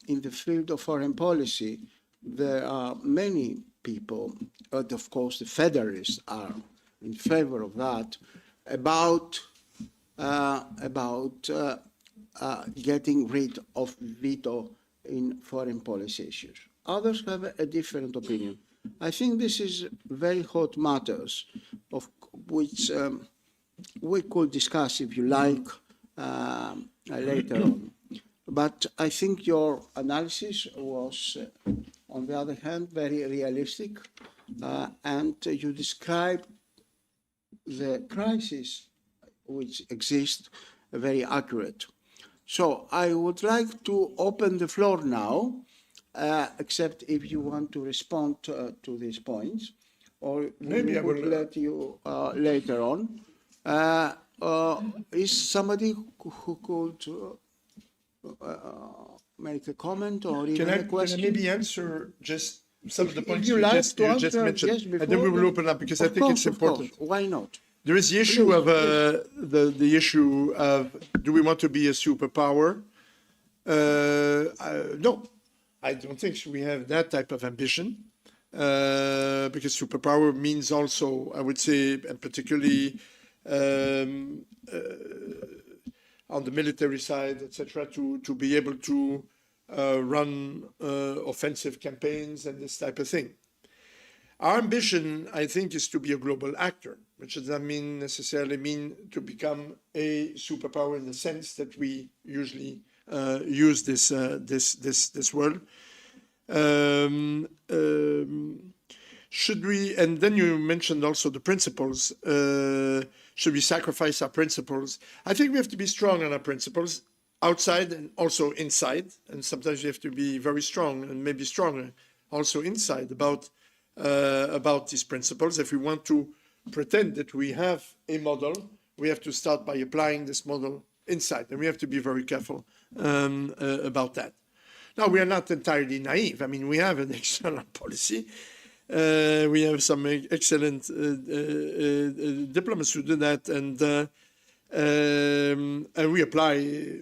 in the field of foreign policy, there are many people, but of course the Federalists are in favor of that, about getting rid of veto in foreign policy issues. Others have a different opinion. I think this is very hot matters of which we could discuss, if you like, later on. But I think your analysis was, on the other hand, very realistic, and you described the crisis which exists very accurate. So I would like to open the floor now, except if you want to respond to these points, or maybe I will let you later on. Is somebody who could make a comment or even a question? Can I maybe answer just some of the points you you like just mentioned, yes, before, and then we will open up, because I think it's important. Why not? There is the issue of the issue of, do we want to be a superpower? No, I don't think we have that type of ambition, because superpower means also, I would say, and particularly on the military side, etc., to be able to run offensive campaigns and this type of thing. Our ambition, I think, is to be a global actor, which does not necessarily mean to become a superpower in the sense that we usually use this word. Should we? And then you mentioned also the principles. Should we sacrifice our principles? I think we have to be strong on our principles, outside and also inside. And sometimes we have to be very strong and maybe stronger also inside about these principles. If we want to pretend that we have a model, we have to start by applying this model inside, and we have to be very careful about that. Now, we are not entirely naive. I mean, we have an external policy. We have some excellent diplomats who do that, and we apply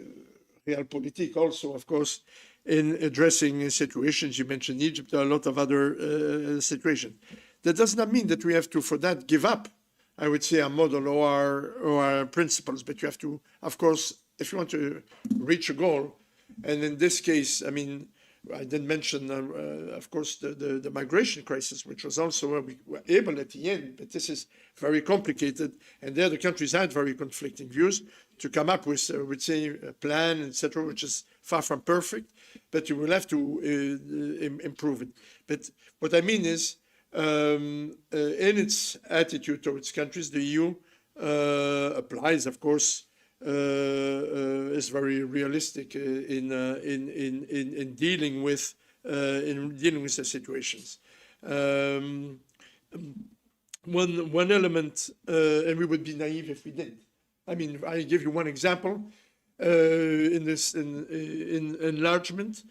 realpolitik also, of course, in addressing situations. You mentioned Egypt, there are a lot of other situations. That does not mean that we have to, for that, give up, I would say, our model or our principles, but you have to, of course, if you want to reach a goal, and in this case, I mean, I didn't mention, of course, the migration crisis, which was also where we were able at the end, but this is very complicated, and there the countries had very conflicting views to come up with, I would say, a plan, etc., which is far from perfect, but you will have to improve it. But what I mean is, in its attitude towards countries, the EU applies, of course, is very realistic in dealing with the situations. One element, and we would be naive if we didn't. I mean, I give you one example. In this in enlargement,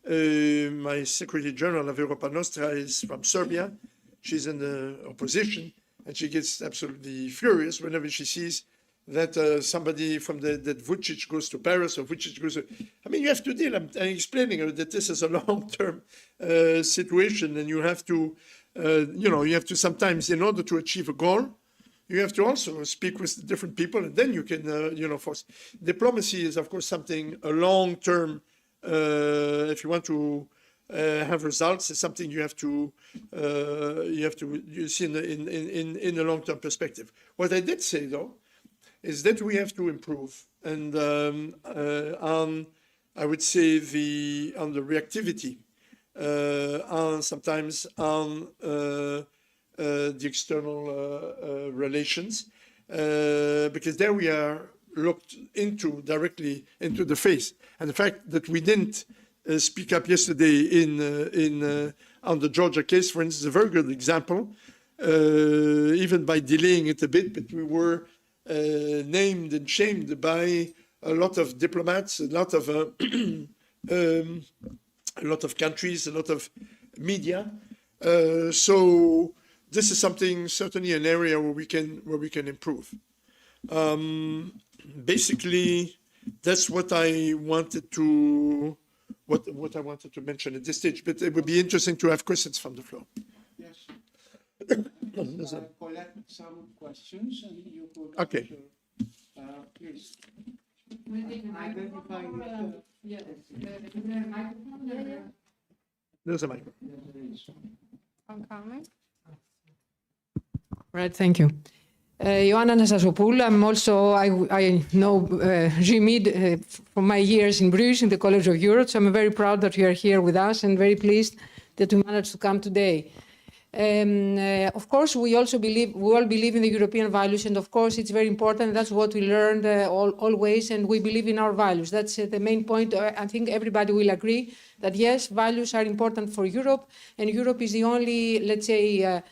my Secretary General of Europa Nostra is from Serbia. She's in the opposition, and she gets absolutely furious whenever she sees that somebody from that Vučić goes to Paris or Vučić goes to, I mean, you have to deal. I'm explaining her that this is a long-term situation, and you have to, you have to sometimes, in order to achieve a goal, you have to also speak with different people, and then you can, force. Diplomacy is, of course, something, a long-term, if you want to have results, it's something you have to see in the long-term perspective. What I did say, though, is that we have to improve, and on, I would say, on the reactivity, sometimes on the external relations, because there we are looked directly into the face, and the fact that we didn't speak up yesterday on the Georgia case, for instance, is a very good example, even by delaying it a bit, but we were named and shamed by a lot of diplomats, a lot of countries, a lot of media. So this is something, certainly an area where we can improve. Basically, that's what I wanted to mention at this stage. But it would be interesting to have questions from the floor. Yes. I'll collect some questions and you could okay. Answer. Please. There's a microphone. I'm coming. Right, thank you. Ioanna Nasasopoulou, I know GMID from my years in Bruges in the College of Europe, so I'm very proud that you are here with us and very pleased that we managed to come today. Of course, we all believe in the European values, and of course it's very important. That's what we learned always, and we believe in our values. That's the main point. I think everybody will agree that yes, values are important for Europe, and Europe is the only, let's say,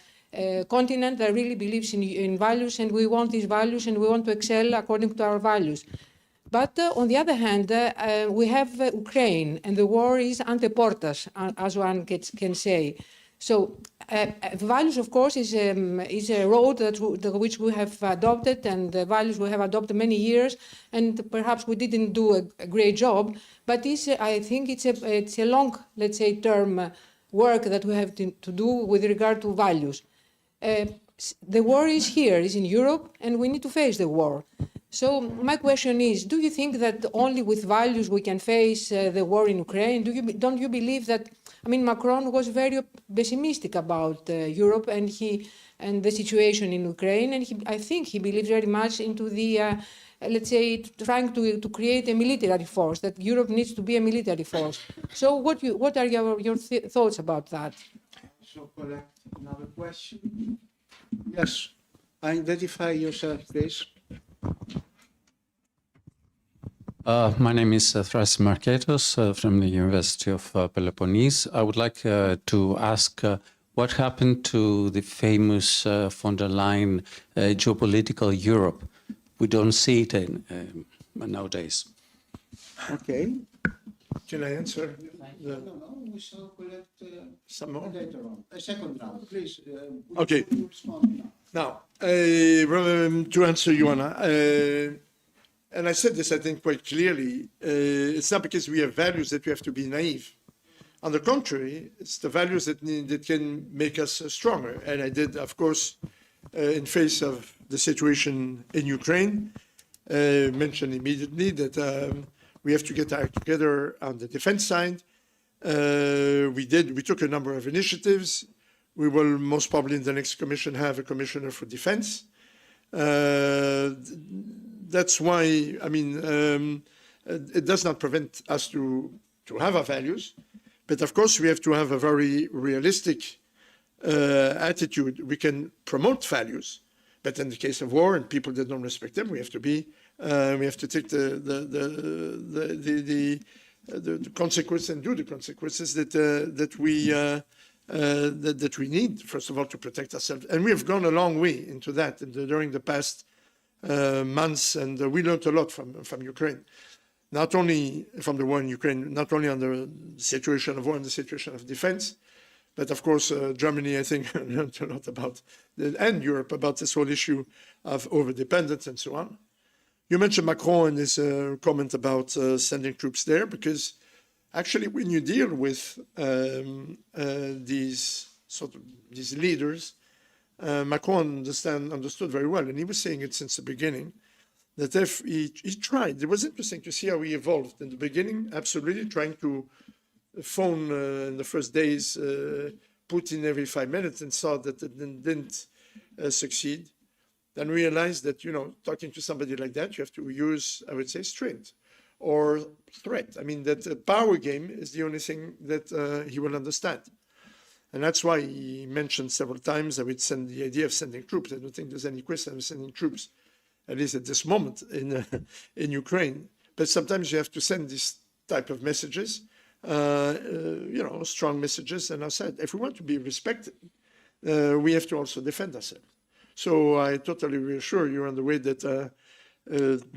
continent that really believes in values, and we want these values, and we want to excel according to our values. But on the other hand, we have Ukraine, and the war is ante portas, as one can say. So values, of course, is a road which we have adopted, and the values we have adopted many years, and perhaps we didn't do a great job, but I think it's a long, let's say, term work that we have to do with regard to values. The war is here, is in Europe, and we need to face the war. So my question is, do you think that only with values we can face the war in Ukraine? Don't you believe that, I mean, Macron was very pessimistic about Europe and the situation in Ukraine, and I think he believes very much into the, let's say, trying to create a military force, that Europe needs to be a military force. So what are your thoughts about that? So collect another question. Yes, identify yourself, please. My name is Thrasis Marketos from the University of Peloponnese. I would like to ask what happened to the famous von der Leyen geopolitical Europe? We don't see it nowadays. Okay. Can I answer? No, we shall collect some more later on. A second round, please. Okay. Respond now. Now, to answer Ioanna, and I said this, I think, quite clearly, it's not because we have values that we have to be naive. On the contrary, it's the values that can make us stronger. And I did, of course, in face of the situation in Ukraine, mention immediately that we have to get our act together on the defense side. We took a number of initiatives. We will most probably in the next commission have a commissioner for defense. That's why, I mean, it does not prevent us to have our values, but of course we have to have a very realistic attitude. We can promote values, but in the case of war and people that don't respect them, we have to take the consequences and do the consequences that we need, first of all, to protect ourselves. And we have gone a long way into that during the past months, and we learned a lot from Ukraine. Not only from the war in Ukraine, not only on the situation of war and the situation of defense, but of course, Germany, I think, learned a lot about, and Europe, about this whole issue of overdependence and so on. You mentioned Macron and his comment about sending troops there, because actually, when you deal with these leaders, Macron understood very well, and he was saying it since the beginning, that if he tried, it was interesting to see how he evolved in the beginning, absolutely trying to phone in the first days Putin every 5 minutes, and saw that it didn't succeed. Then realized that, talking to somebody like that, you have to use, I would say, strength or threat. I mean, that power game is the only thing that he will understand. And that's why he mentioned several times I would send the idea of sending troops. I don't think there's any question of sending troops, at least at this moment in Ukraine. But sometimes you have to send these type of messages, strong messages. And I said, if we want to be respected, we have to also defend ourselves. So I totally reassure you on the way that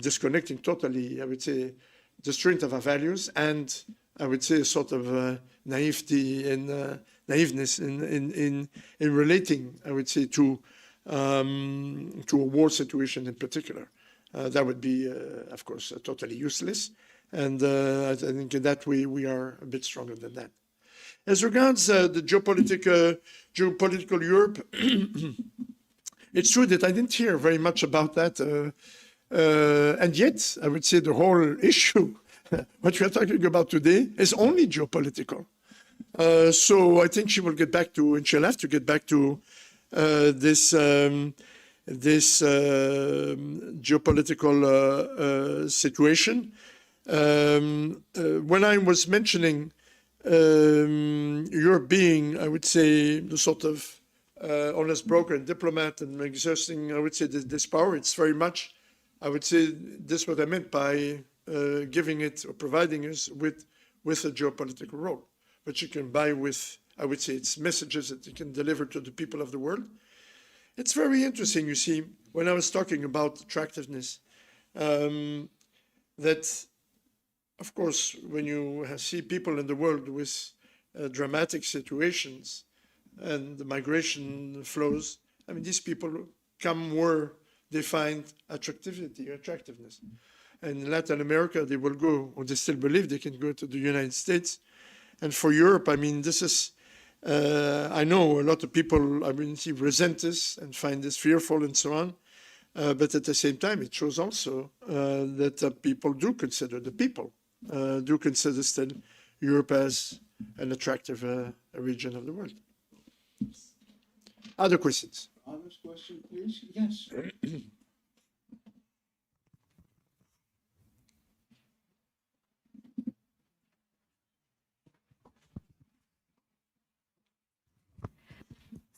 disconnecting totally, I would say, the strength of our values and I would say a sort of naivety and naiveness in relating, I would say, to a war situation in particular. That would be, of course, totally useless. And I think in that way we are a bit stronger than that. As regards the geopolitical Europe, it's true that I didn't hear very much about that. And yet, I would say the whole issue, what we are talking about today, is only geopolitical. So I think she will get back to, and she'll have to get back to this geopolitical situation. When I was mentioning Europe being, I would say, the sort of honest broker and diplomat and exerting, I would say, this power, it's very much, I would say, this is what I meant by giving it or providing us with a geopolitical role, which you can buy with, I would say, it's messages that you can deliver to the people of the world. It's very interesting, you see, when I was talking about attractiveness, that, of course, when you see people in the world with dramatic situations and the migration flows, I mean, these people come where they find attractiveness. And in Latin America, they will go, or they still believe they can go to the United States. And for Europe, I mean, this is, I know a lot of people, I mean, resent this and find this fearful and so on. But at the same time, it shows also that people do consider still Europe as an attractive region of the world. Other questions? Other question, please? Yes.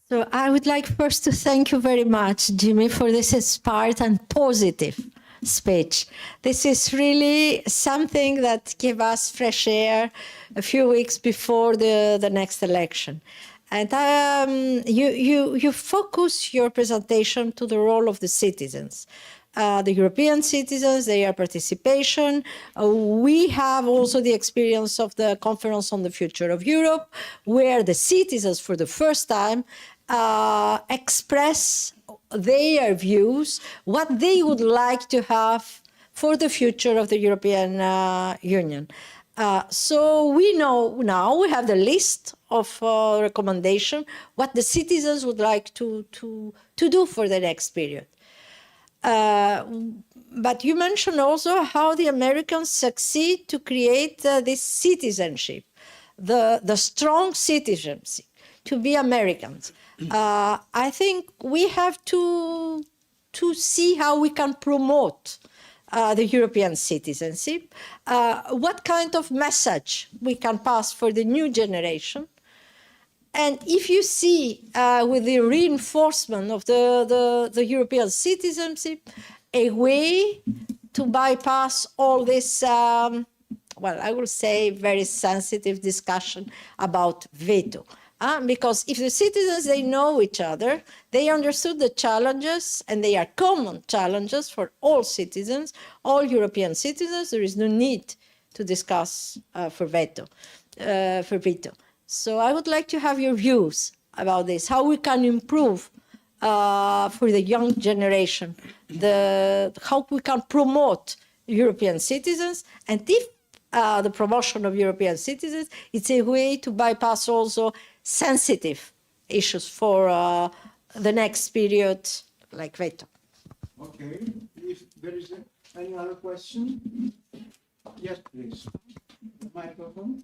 So I would like first to thank you very much, Jimmy, for this inspired and positive speech. This is really something that gave us fresh air a few weeks before the next election. And you focus your presentation to the role of the citizens. The European citizens, their participation. We have also the experience of the Conference on the Future of Europe, where the citizens, for the first time, express their views, what they would like to have for the future of the European Union. So we know now, we have the list of recommendations, what the citizens would like to do for the next period. But you mentioned also how the Americans succeed to create this citizenship, the strong citizenship, to be Americans. I think we have to see how we can promote the European citizenship, what kind of message we can pass for the new generation. And if you see with the reinforcement of the European citizenship, a way to bypass all this, well, I will say very sensitive discussion about veto. Because if the citizens, they know each other, they understood the challenges, and they are common challenges for all citizens, all European citizens, there is no need to discuss for veto. So I would like to have your views about this, how we can improve for the young generation, how we can promote European citizens, and if the promotion of European citizens, it's a way to bypass also sensitive issues for the next period, like veto. Okay. If there is any other question? Yes, please. Microphone.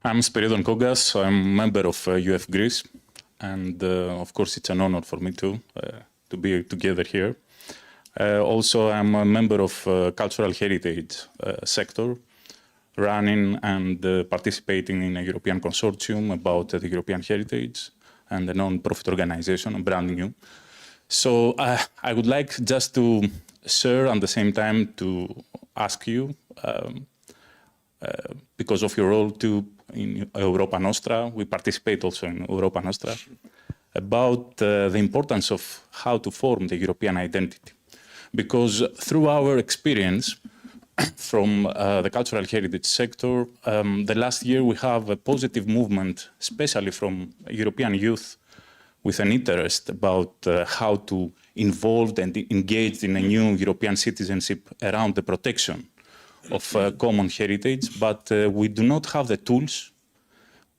I'm Spiridon Kougas. I'm a member of UEF Greece, and of course it's an honor for me to be together here. Also, I'm a member of cultural heritage sector, running and participating in a European consortium about the European heritage and a non-profit organization, Brand New. So I would like just to share at the same time to ask you, because of your role too in Europa Nostra, we participate also in Europa Nostra, about the importance of how to form the European identity. Because through our experience from the cultural heritage sector, the last year we have a positive movement, especially from European youth, with an interest about how to involve and engage in a new European citizenship around the protection of common heritage, but we do not have the tools,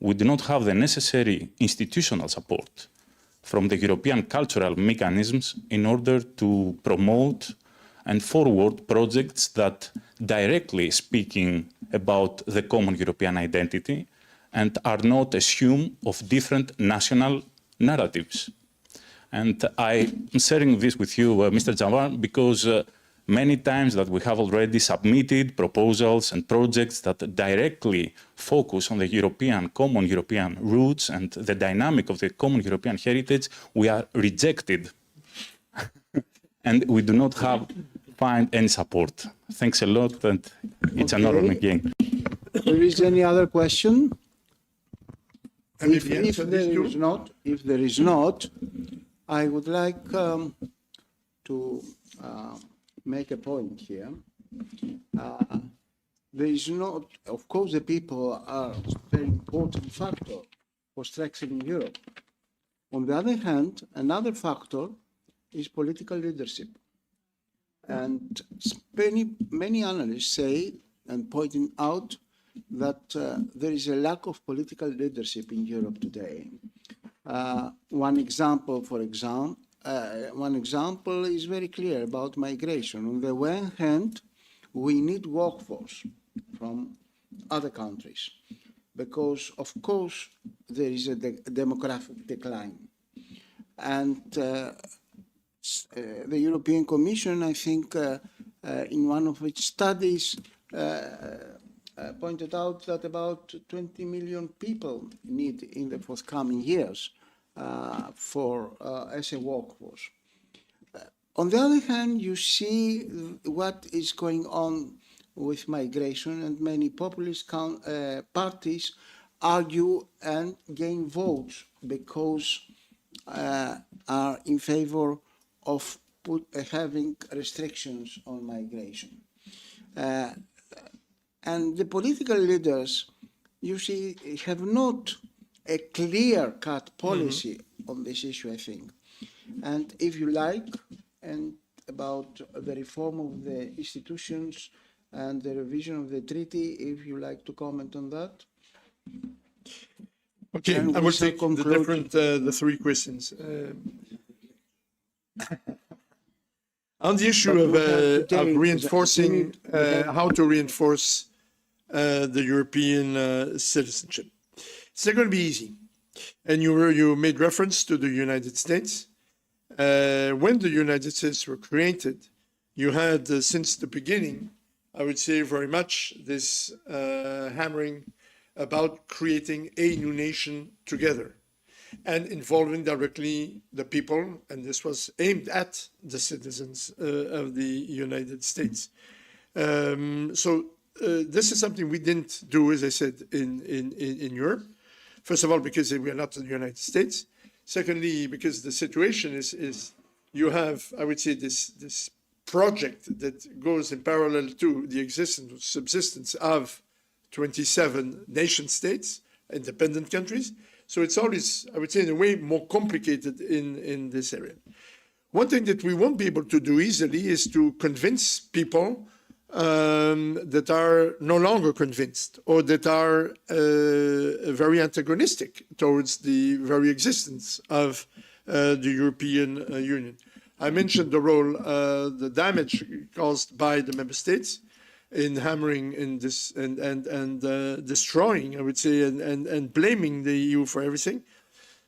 we do not have the necessary institutional support from the European cultural mechanisms in order to promote and forward projects that directly speaking about the common European identity and are not assumed of different national narratives. And I'm sharing this with you, Mr. Jamar, because many times that we have already submitted proposals and projects that directly focus on the common European roots and the dynamic of the common European heritage, we are rejected. And we do not find any support. Thanks a lot, and it's an honor again. There is any other question? And If there is not, I would like to make a point here. There is not, of course, the people are a very important factor for strengthening Europe. On the other hand, another factor is political leadership. And many analysts say and pointing out that there is a lack of political leadership in Europe today. One example is very clear about migration. On the one hand, we need workforce from other countries because, of course, there is a demographic decline. And the European Commission, I think, in one of its studies, pointed out that about 20 million people need in the forthcoming years as a workforce. On the other hand, you see what is going on with migration, and many populist parties argue and gain votes because are in favor of having restrictions on migration. And the political leaders, you see, have not a clear-cut policy on this issue, I think. And if you like, and about the reform of the institutions and the revision of the treaty, if you like to comment on that. Okay, And I we will shall take conclude. the three questions. On the issue But we have to of take- reinforcing, we have- how to reinforce the European citizenship. It's not going to be easy. And you made reference to the United States. When the United States were created, you had, since the beginning, I would say very much this hammering about creating a new nation together and involving directly the people, and this was aimed at the citizens of the United States. This is something we didn't do, as I said, in Europe. First of all, because we are not in the United States. Secondly, because the situation is you have, I would say, this project that goes in parallel to the existence, subsistence of 27 nation states, independent countries. So it's always, I would say, in a way, more complicated in this area. One thing that we won't be able to do easily is to convince people that are no longer convinced or that are very antagonistic towards the very existence of the European Union. I mentioned the role, the damage caused by the member states in hammering in this and destroying, I would say, and blaming the EU for everything.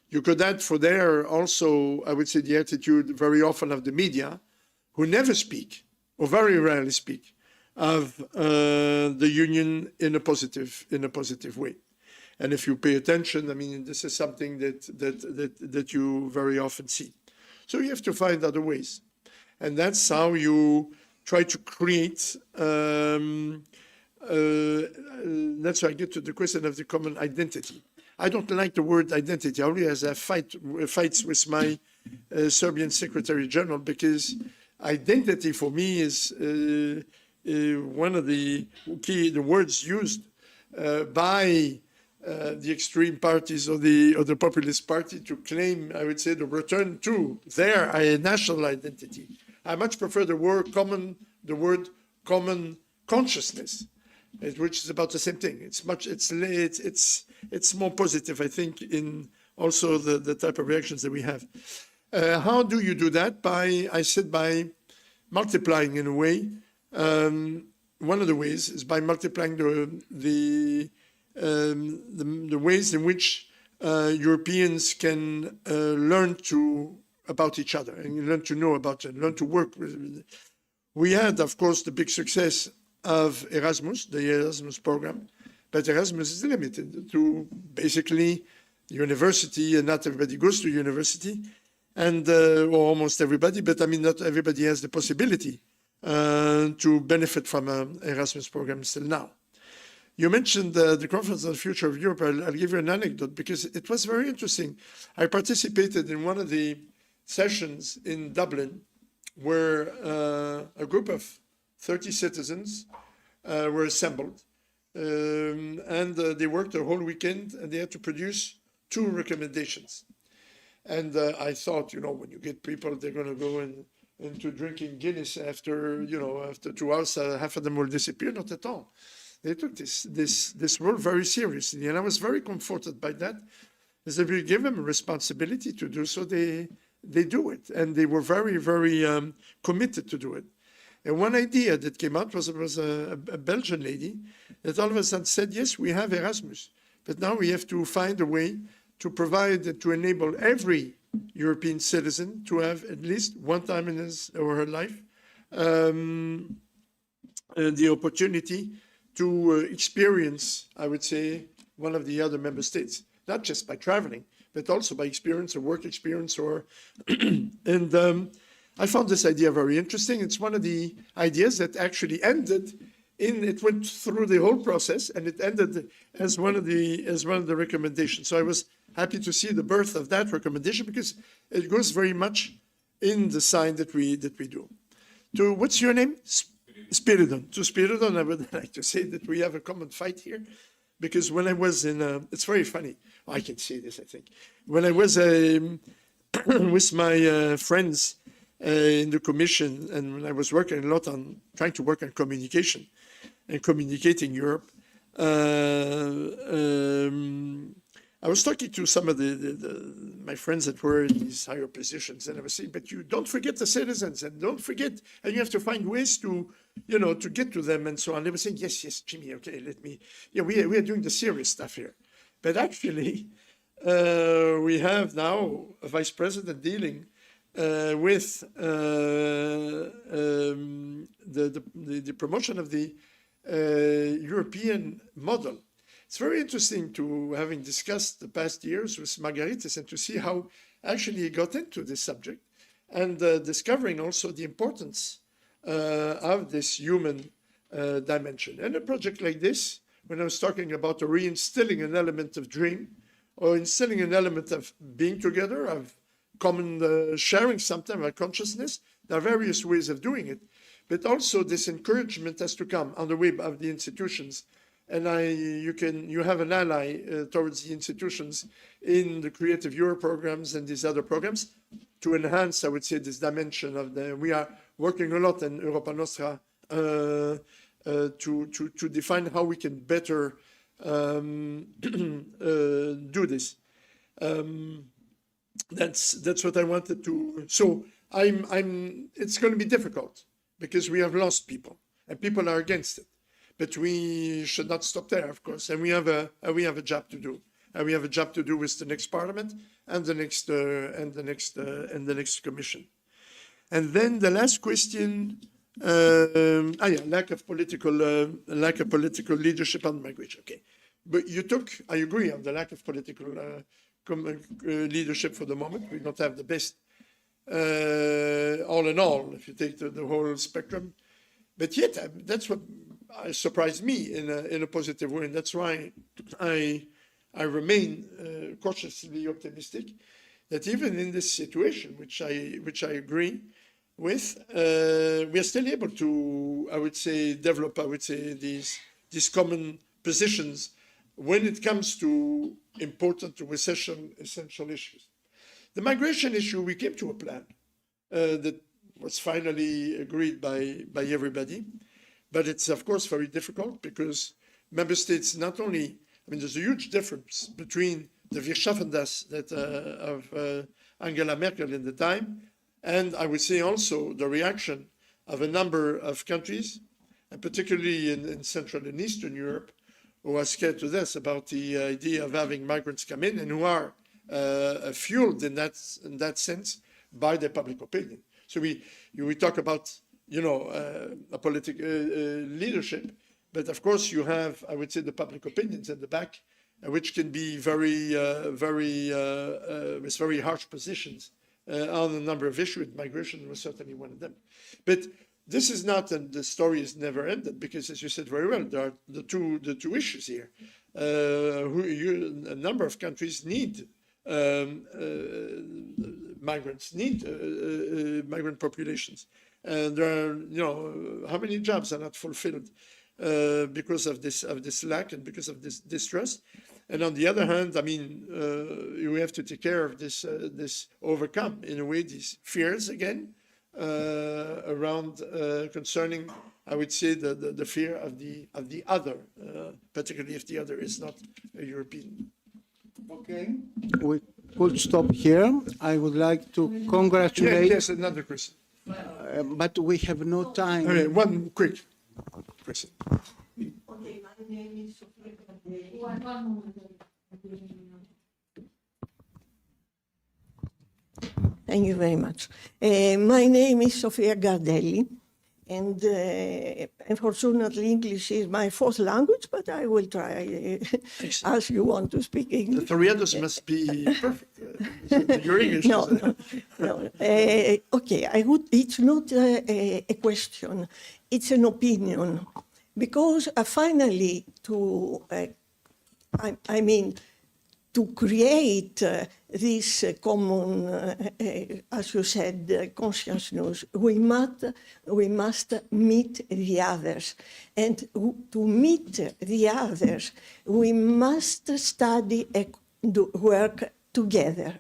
You could add for there also, I would say, the attitude very often of the media, who never speak or very rarely speak of the union in a positive way. And if you pay attention, I mean, this is something that you very often see. So you have to find other ways, and that's how you try to create. That's how I get to the question of the common identity. I don't like the word identity. I only have fights with my Serbian Secretary General, because identity for me is one of the words used by the extreme parties or the populist party to claim, I would say, the return to their national identity. I much prefer the word common consciousness, which is about the same thing. It's more positive, I think, in also the type of reactions that we have. How do you do that? By multiplying, in a way. One of the ways is by multiplying the ways in which Europeans can learn about each other and learn to know about it, learn to work with. We had, of course, the big success of Erasmus, the Erasmus program, but Erasmus is limited to basically university, and not everybody goes to university, and or almost everybody, but I mean, not everybody has the possibility to benefit from an Erasmus program still now. You mentioned the Conference on the Future of Europe. I'll give you an anecdote, because it was very interesting. I participated in one of the sessions in Dublin where a group of 30 citizens were assembled, and they worked a whole weekend, and they had to produce 2 recommendations. And I thought, when you get people, they're going to go into drinking Guinness after 2 hours, half of them will disappear. Not at all. They took this role very seriously, and I was very comforted by that. As if you give them a responsibility to do so, they do it, and they were very, very committed to do it. And one idea that came out was a Belgian lady that all of a sudden said, yes, we have Erasmus, but now we have to find a way to provide, to enable every European citizen to have at least one time in his or her life the opportunity to experience, I would say, one of the other member states, not just by traveling, but also by experience or work experience. And I found this idea very interesting. It's one of the ideas that actually ended it went through the whole process, and it ended as one of the recommendations. So I was happy to see the birth of that recommendation, because it goes very much in the sign that we do. To what's your name? Spiridon. To Spiridon, I would like to say that we have a common fight here, because when I was in, it's very funny. I can say this, I think. When I was with my friends in the commission, and when I was working a lot on trying to work on communication and communicating Europe, I was talking to some of my friends that were in these higher positions, and I was saying, but you don't forget the citizens, and don't forget, and you have to find ways to, to get to them and so on. They were saying, yes, Jimmy, okay, we are doing the serious stuff here. But actually, we have now a vice president dealing with the promotion of the European model. It's very interesting to having discussed the past years with Margaritis and to see how actually he got into this subject and discovering also the importance of this human dimension. And a project like this, when I was talking about reinstilling an element of dream or instilling an element of being together, of common sharing sometimes our consciousness, there are various ways of doing it. But also this encouragement has to come on the way of the institutions. And you have an ally towards the institutions in the Creative Europe programs and these other programs to enhance, I would say, this dimension of we are working a lot in Europa Nostra to define how we can better do this. That's what I wanted to. So it's going to be difficult because we have lost people and people are against it. But we should not stop there, of course, and we have a job to do. And we have a job to do with the next parliament and the next commission. And then the last question, lack of political leadership on migration. Okay, but I agree on the lack of political leadership for the moment. We don't have the best, all in all, if you take the whole spectrum. But yet, that's what surprised me in a positive way, and that's why I remain cautiously optimistic that even in this situation, which I agree with, we are still able to, I would say, develop, these common positions when it comes to important essential issues. The migration issue, we came to a plan that was finally agreed by everybody. But it's, of course, very difficult because member states not only, there's a huge difference between the Wirtschaftendas of Angela Merkel in the time, and I would say also the reaction of a number of countries, and particularly in Central and Eastern Europe, who are scared to death about the idea of having migrants come in and who are fueled in that sense by their public opinion. So we talk about a political leadership, but of course you have, I would say, the public opinions at the back, which can be with very harsh positions on a number of issues. Migration was certainly one of them. But this is not, and the story is never ended, because as you said very well, there are the two issues here. A number of countries need migrants, migrant populations. And there are, how many jobs are not fulfilled because of this lack and because of this distrust? And on the other hand, you have to take care of this overcome in a way these fears again around concerning, I would say, the fear of the other, particularly if the other is not a European. Okay, we could stop here. I would like to congratulate. Yes, another question. But we have no time. Okay, one quick question. Okay, my name is Sofia Gardelli. One moment. Thank you very much. My name is Sofia Gardelli, and unfortunately English is my fourth language, but I will try as you want to speak English. The three others must be perfect. Your English No. Okay, it's not a question, it's an opinion. Because finally, to to create this common, as you said, consciousness, we must meet the others. And to meet the others, we must study and work together.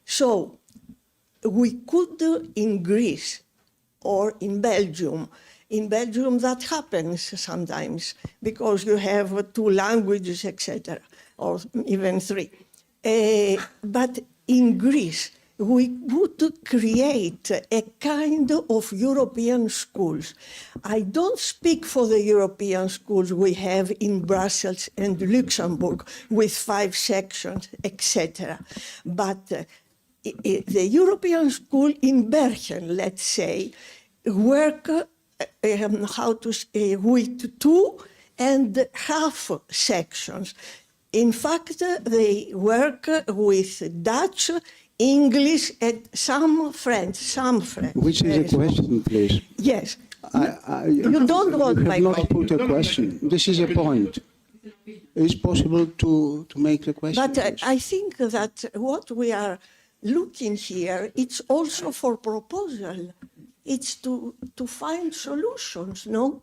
So we could, in Greece or in Belgium that happens sometimes because you have 2 languages, etc., or even 3. But in Greece, we would create a kind of European schools. I don't speak for the European schools we have in Brussels and Luxembourg with 5 sections, etc. But the European school in Bergen, let's say, work with 2.5 sections. In fact, they work with Dutch, English, and some French. Which is a question, please? Yes. You don't want my not question. put a question. This is a point. Is it possible to make the question? But please? I think that what we are looking here, it's also for proposal. It's to find solutions, no?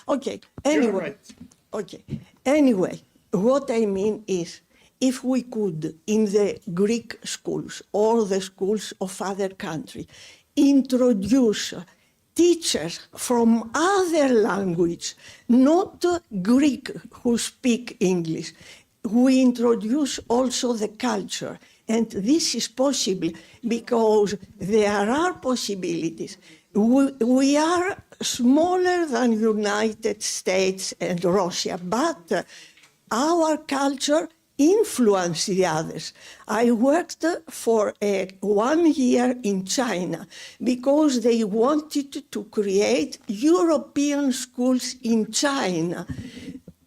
Okay, anyway. You're right. Okay, anyway, what I mean is, if we could, in the Greek schools or the schools of other countries, introduce teachers from other language, not Greek who speak English, we introduce also the culture. And this is possible because there are possibilities. We are smaller than United States and Russia, but our culture influences the others. I worked for 1 year in China because they wanted to create European schools in China.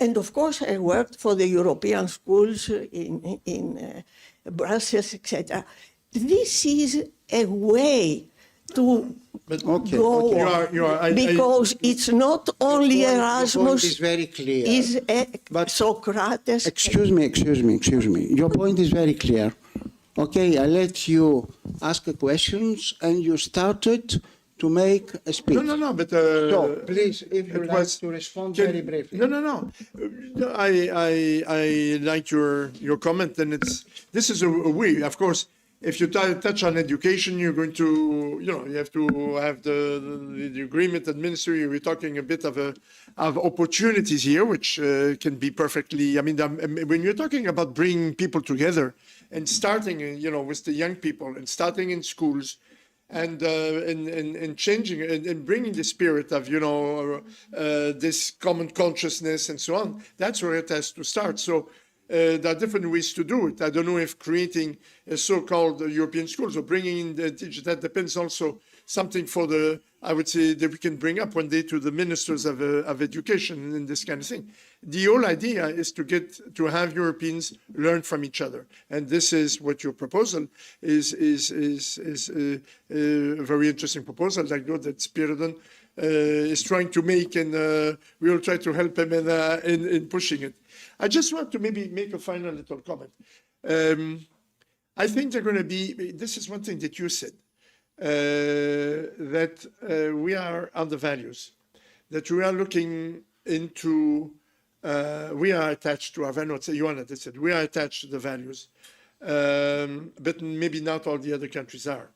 And of course, I worked for the European schools in Brussels, etc. This is a way to go on, because it's not only Erasmus. Your point is very clear. Is But Socrates. Excuse me. Your point is very clear. Okay, I let you ask questions, and you started to make a speech. No, but... So, please, if you like to respond very briefly. No. I like your comment, and this is a way, of course. If you touch on education, you're going to, you have to have the agreement administer. We're talking a bit of opportunities here, which can be perfectly. I mean, when you're talking about bringing people together and starting, with the young people and starting in schools, and changing and bringing the spirit of this common consciousness and so on. That's where it has to start. So. There are different ways to do it. I don't know if creating a so-called European schools or bringing in the teachers, that depends also something for I would say that we can bring up one day to the ministers of education and this kind of thing. The whole idea is to have Europeans learn from each other. And this is what your proposal is a very interesting proposal. I know that Spiridon is trying to make, and we will try to help him in pushing it. I just want to maybe make a final little comment. I think they're going to be, this is one thing that you said, that we are on the values, that we are looking into, we are attached to our values. Ioana said, we are attached to the values, but maybe not all the other countries are.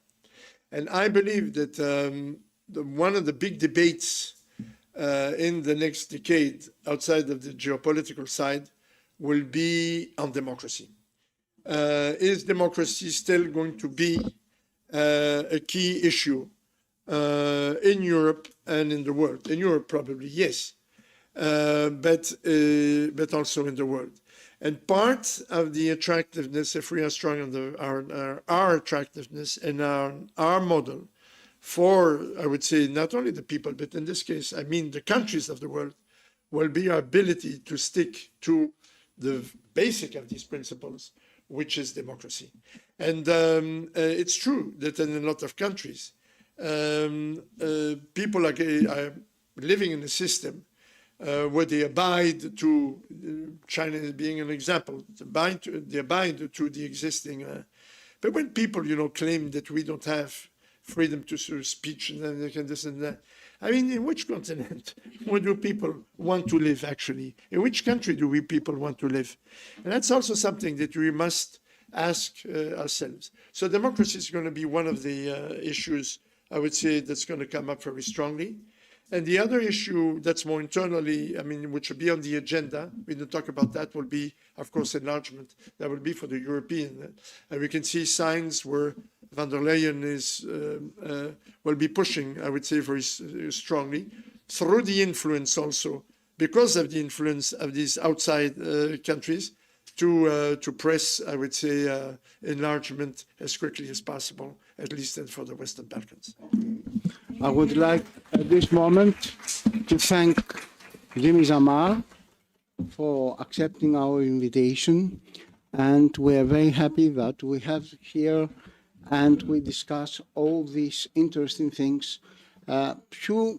And I believe that one of the big debates in the next decade, outside of the geopolitical side, will be on democracy. Is democracy still going to be a key issue in Europe and in the world? In Europe, probably yes, but also in the world. And part of the attractiveness, if we are strong on our attractiveness and our model, for, I would say, not only the people, but in this case, I mean the countries of the world, will be our ability to stick to the basic of these principles, which is democracy. And it's true that in a lot of countries, people are living in a system where they abide to, China being an example, they abide to the existing. But when people, claim that we don't have freedom to sort of speech and then they can this and that, I mean, in which continent where do people want to live, actually? In which country do we people want to live? And that's also something that we must ask ourselves. So democracy is going to be one of the issues, I would say, that's going to come up very strongly. And the other issue that's more internally, which will be on the agenda, we don't talk about that, will be, of course, enlargement. That will be for the European. And we can see signs where van der Leyen will be pushing, I would say, very strongly, through the influence also, because of the influence of these outside countries, to press, I would say, enlargement as quickly as possible, at least for the Western Balkans. I would like at this moment to thank Jimmy Jamar for accepting our invitation, and we are very happy that we have here and we discuss all these interesting things few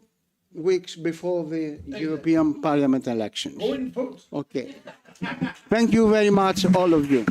weeks before the European Parliament elections. Go and vote. Okay. Thank you very much, all of you.